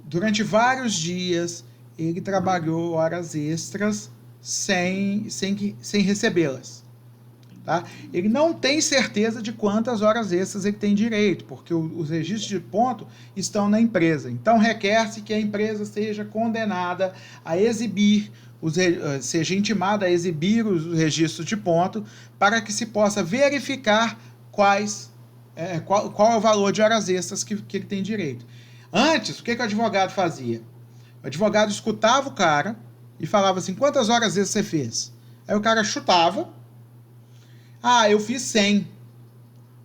durante vários dias ele trabalhou horas extras sem recebê-las. Tá? Ele não tem certeza de quantas horas extras ele tem direito, porque os registros de ponto estão na empresa. Então, requer-se que a empresa seja condenada a exibir, seja intimada a exibir os registros de ponto, para que se possa verificar qual é o valor de horas extras que ele tem direito. Antes, o que o advogado fazia? O advogado escutava o cara e falava assim: quantas horas extras você fez? Aí o cara chutava. Eu fiz 100.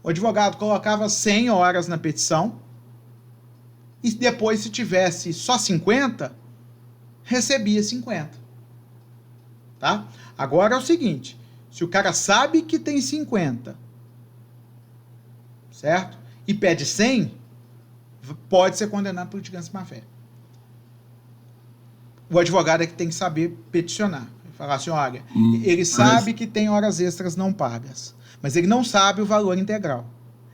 O advogado colocava 100 horas na petição e depois, se tivesse só 50, recebia 50. Tá? Agora é o seguinte: se o cara sabe que tem 50, certo? E pede 100, pode ser condenado por litigância má-fé. O advogado é que tem que saber peticionar. Falar assim: olha, ele sabe que tem horas extras não pagas, mas ele não sabe o valor integral.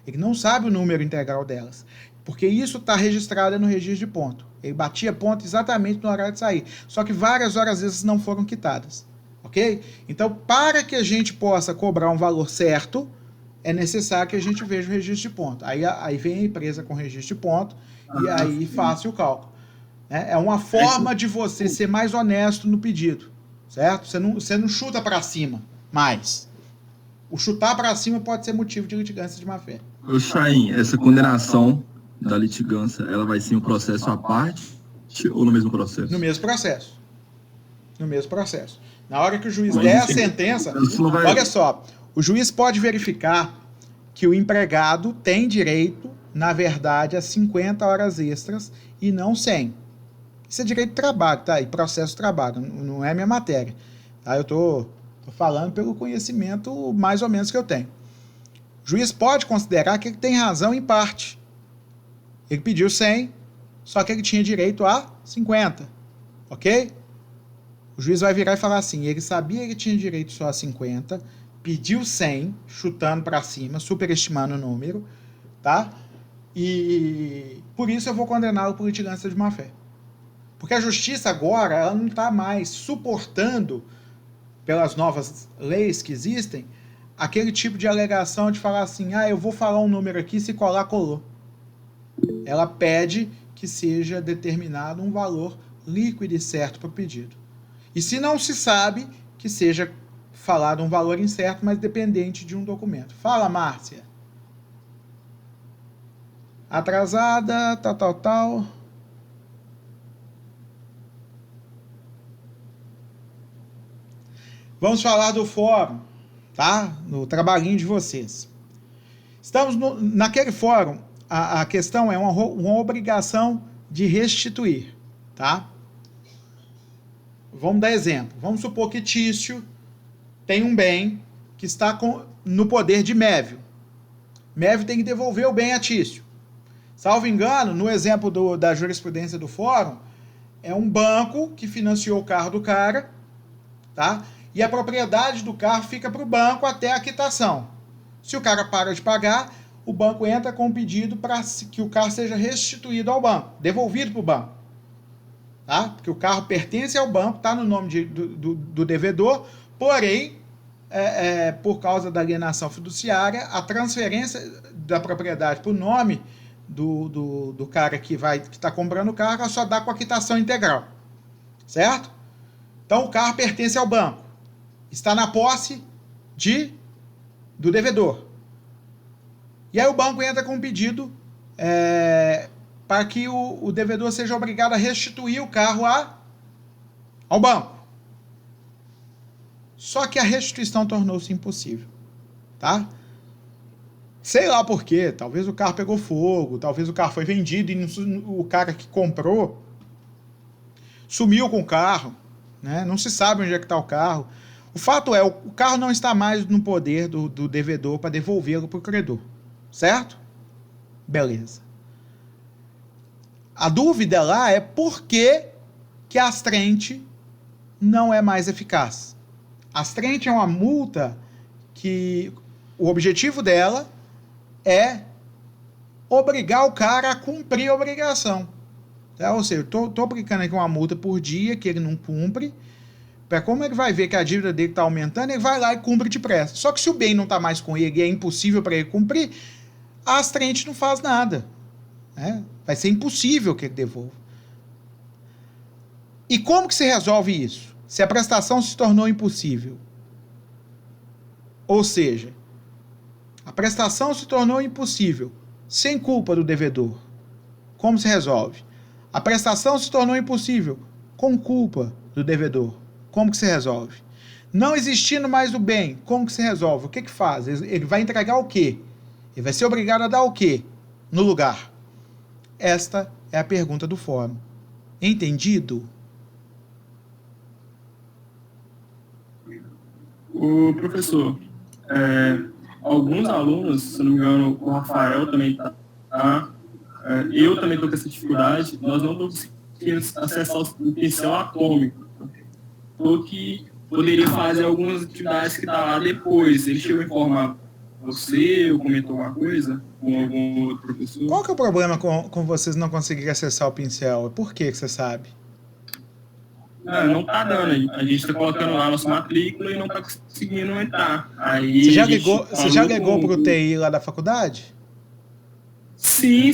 Ele não sabe o número integral delas, porque isso está registrado no registro de ponto. Ele batia ponto exatamente no horário de sair, só que várias horas extras não foram quitadas. Ok? Então, para que a gente possa cobrar um valor certo, é necessário que a gente veja o registro de ponto. Aí vem a empresa com o registro de ponto e aí faça o cálculo. É uma forma de você ser mais honesto no pedido. Certo? Você não chuta para cima mais. O chutar para cima pode ser motivo de litigância de má-fé. Ô, Chaim, essa condenação da litigância, ela vai ser um processo à parte ou no mesmo processo? No mesmo processo. No mesmo processo. Na hora que o juiz der a sentença, olha só, o juiz pode verificar que o empregado tem direito, na verdade, a 50 horas extras e não 100. Isso é direito de trabalho, tá? E processo de trabalho, não é minha matéria. Tá? Eu tô falando pelo conhecimento mais ou menos que eu tenho. O juiz pode considerar que ele tem razão em parte. Ele pediu 100, só que ele tinha direito a 50. Ok? O juiz vai virar e falar assim: ele sabia que tinha direito só a 50, pediu 100, chutando para cima, superestimando o número, tá? E por isso eu vou condená-lo por litigância de má-fé. Porque a justiça agora, ela não está mais suportando, pelas novas leis que existem, aquele tipo de alegação de falar assim: eu vou falar um número aqui, se colar, colou. Ela pede que seja determinado um valor líquido e certo para o pedido. E se não se sabe, que seja falado um valor incerto, mas dependente de um documento. Fala, Márcia. Atrasada, tal. Vamos falar do fórum, tá? No trabalhinho de vocês. Estamos naquele fórum, a questão é uma obrigação de restituir, tá? Vamos dar exemplo. Vamos supor que Tício tem um bem que está no poder de Mévio. Mévio tem que devolver o bem a Tício. Salvo engano, no exemplo da jurisprudência do fórum, é um banco que financiou o carro do cara, tá? E a propriedade do carro fica para o banco até a quitação. Se o cara para de pagar, o banco entra com um pedido para que o carro seja restituído ao banco, devolvido para o banco. Tá? Porque o carro pertence ao banco, está no nome do devedor, porém, por causa da alienação fiduciária, a transferência da propriedade para o nome do cara que está comprando o carro só dá com a quitação integral. Certo? Então o carro pertence ao banco. Está na posse do devedor. E aí o banco entra com um pedido para que o devedor seja obrigado a restituir o carro ao banco. Só que a restituição tornou-se impossível. Tá? Sei lá por quê. Talvez o carro pegou fogo, talvez o carro foi vendido e o cara que comprou sumiu com o carro. Né? Não se sabe onde é que está o carro. O fato é, o carro não está mais no poder do devedor para devolvê-lo para o credor. Certo? Beleza. A dúvida lá é por que a astrente não é mais eficaz. A astrente é uma multa que o objetivo dela é obrigar o cara a cumprir a obrigação. Tá? Ou seja, eu estou aplicando aqui uma multa por dia que ele não cumpre, para como ele vai ver que a dívida dele está aumentando, ele vai lá e cumpre depressa. Só que se o bem não está mais com ele e é impossível para ele cumprir, a astrente não faz nada. Né? Vai ser impossível que ele devolva. E como que se resolve isso? Se a prestação se tornou impossível. Ou seja, a prestação se tornou impossível, sem culpa do devedor. Como se resolve? A prestação se tornou impossível, com culpa do devedor. Como que se resolve? Não existindo mais o bem, como que se resolve? O que que faz? Ele vai entregar o quê? Ele vai ser obrigado a dar o quê no lugar? Esta é a pergunta do fórum. Entendido? O professor, alguns alunos, se não me engano, o Rafael também está, eu também estou com essa dificuldade, nós não estamos conseguindo acessar o pincel atômico, ou que poderia fazer algumas atividades que está lá depois. Ele chegou a informar você ou comentou alguma coisa com algum outro professor? Qual que é o problema com vocês não conseguirem acessar o pincel? Por que você sabe? Não está dando. A gente está colocando lá a nossa matrícula e não está conseguindo entrar. Aí você já ligou para o TI lá da faculdade? Sim.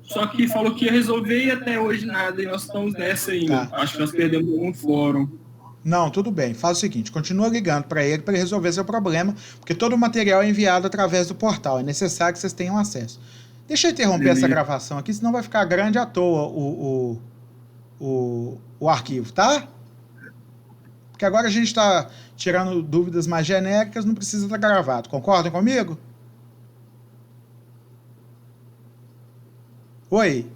Só que falou que ia resolver e até hoje nada. E nós estamos nessa ainda. Tá. Acho que nós perdemos um fórum. Não, tudo bem. Faz o seguinte, continua ligando para ele resolver seu problema, porque todo o material é enviado através do portal. É necessário que vocês tenham acesso. Deixa eu interromper essa gravação aqui, senão vai ficar grande à toa o arquivo, tá? Porque agora a gente está tirando dúvidas mais genéricas, não precisa estar gravado. Concordam comigo? Oi?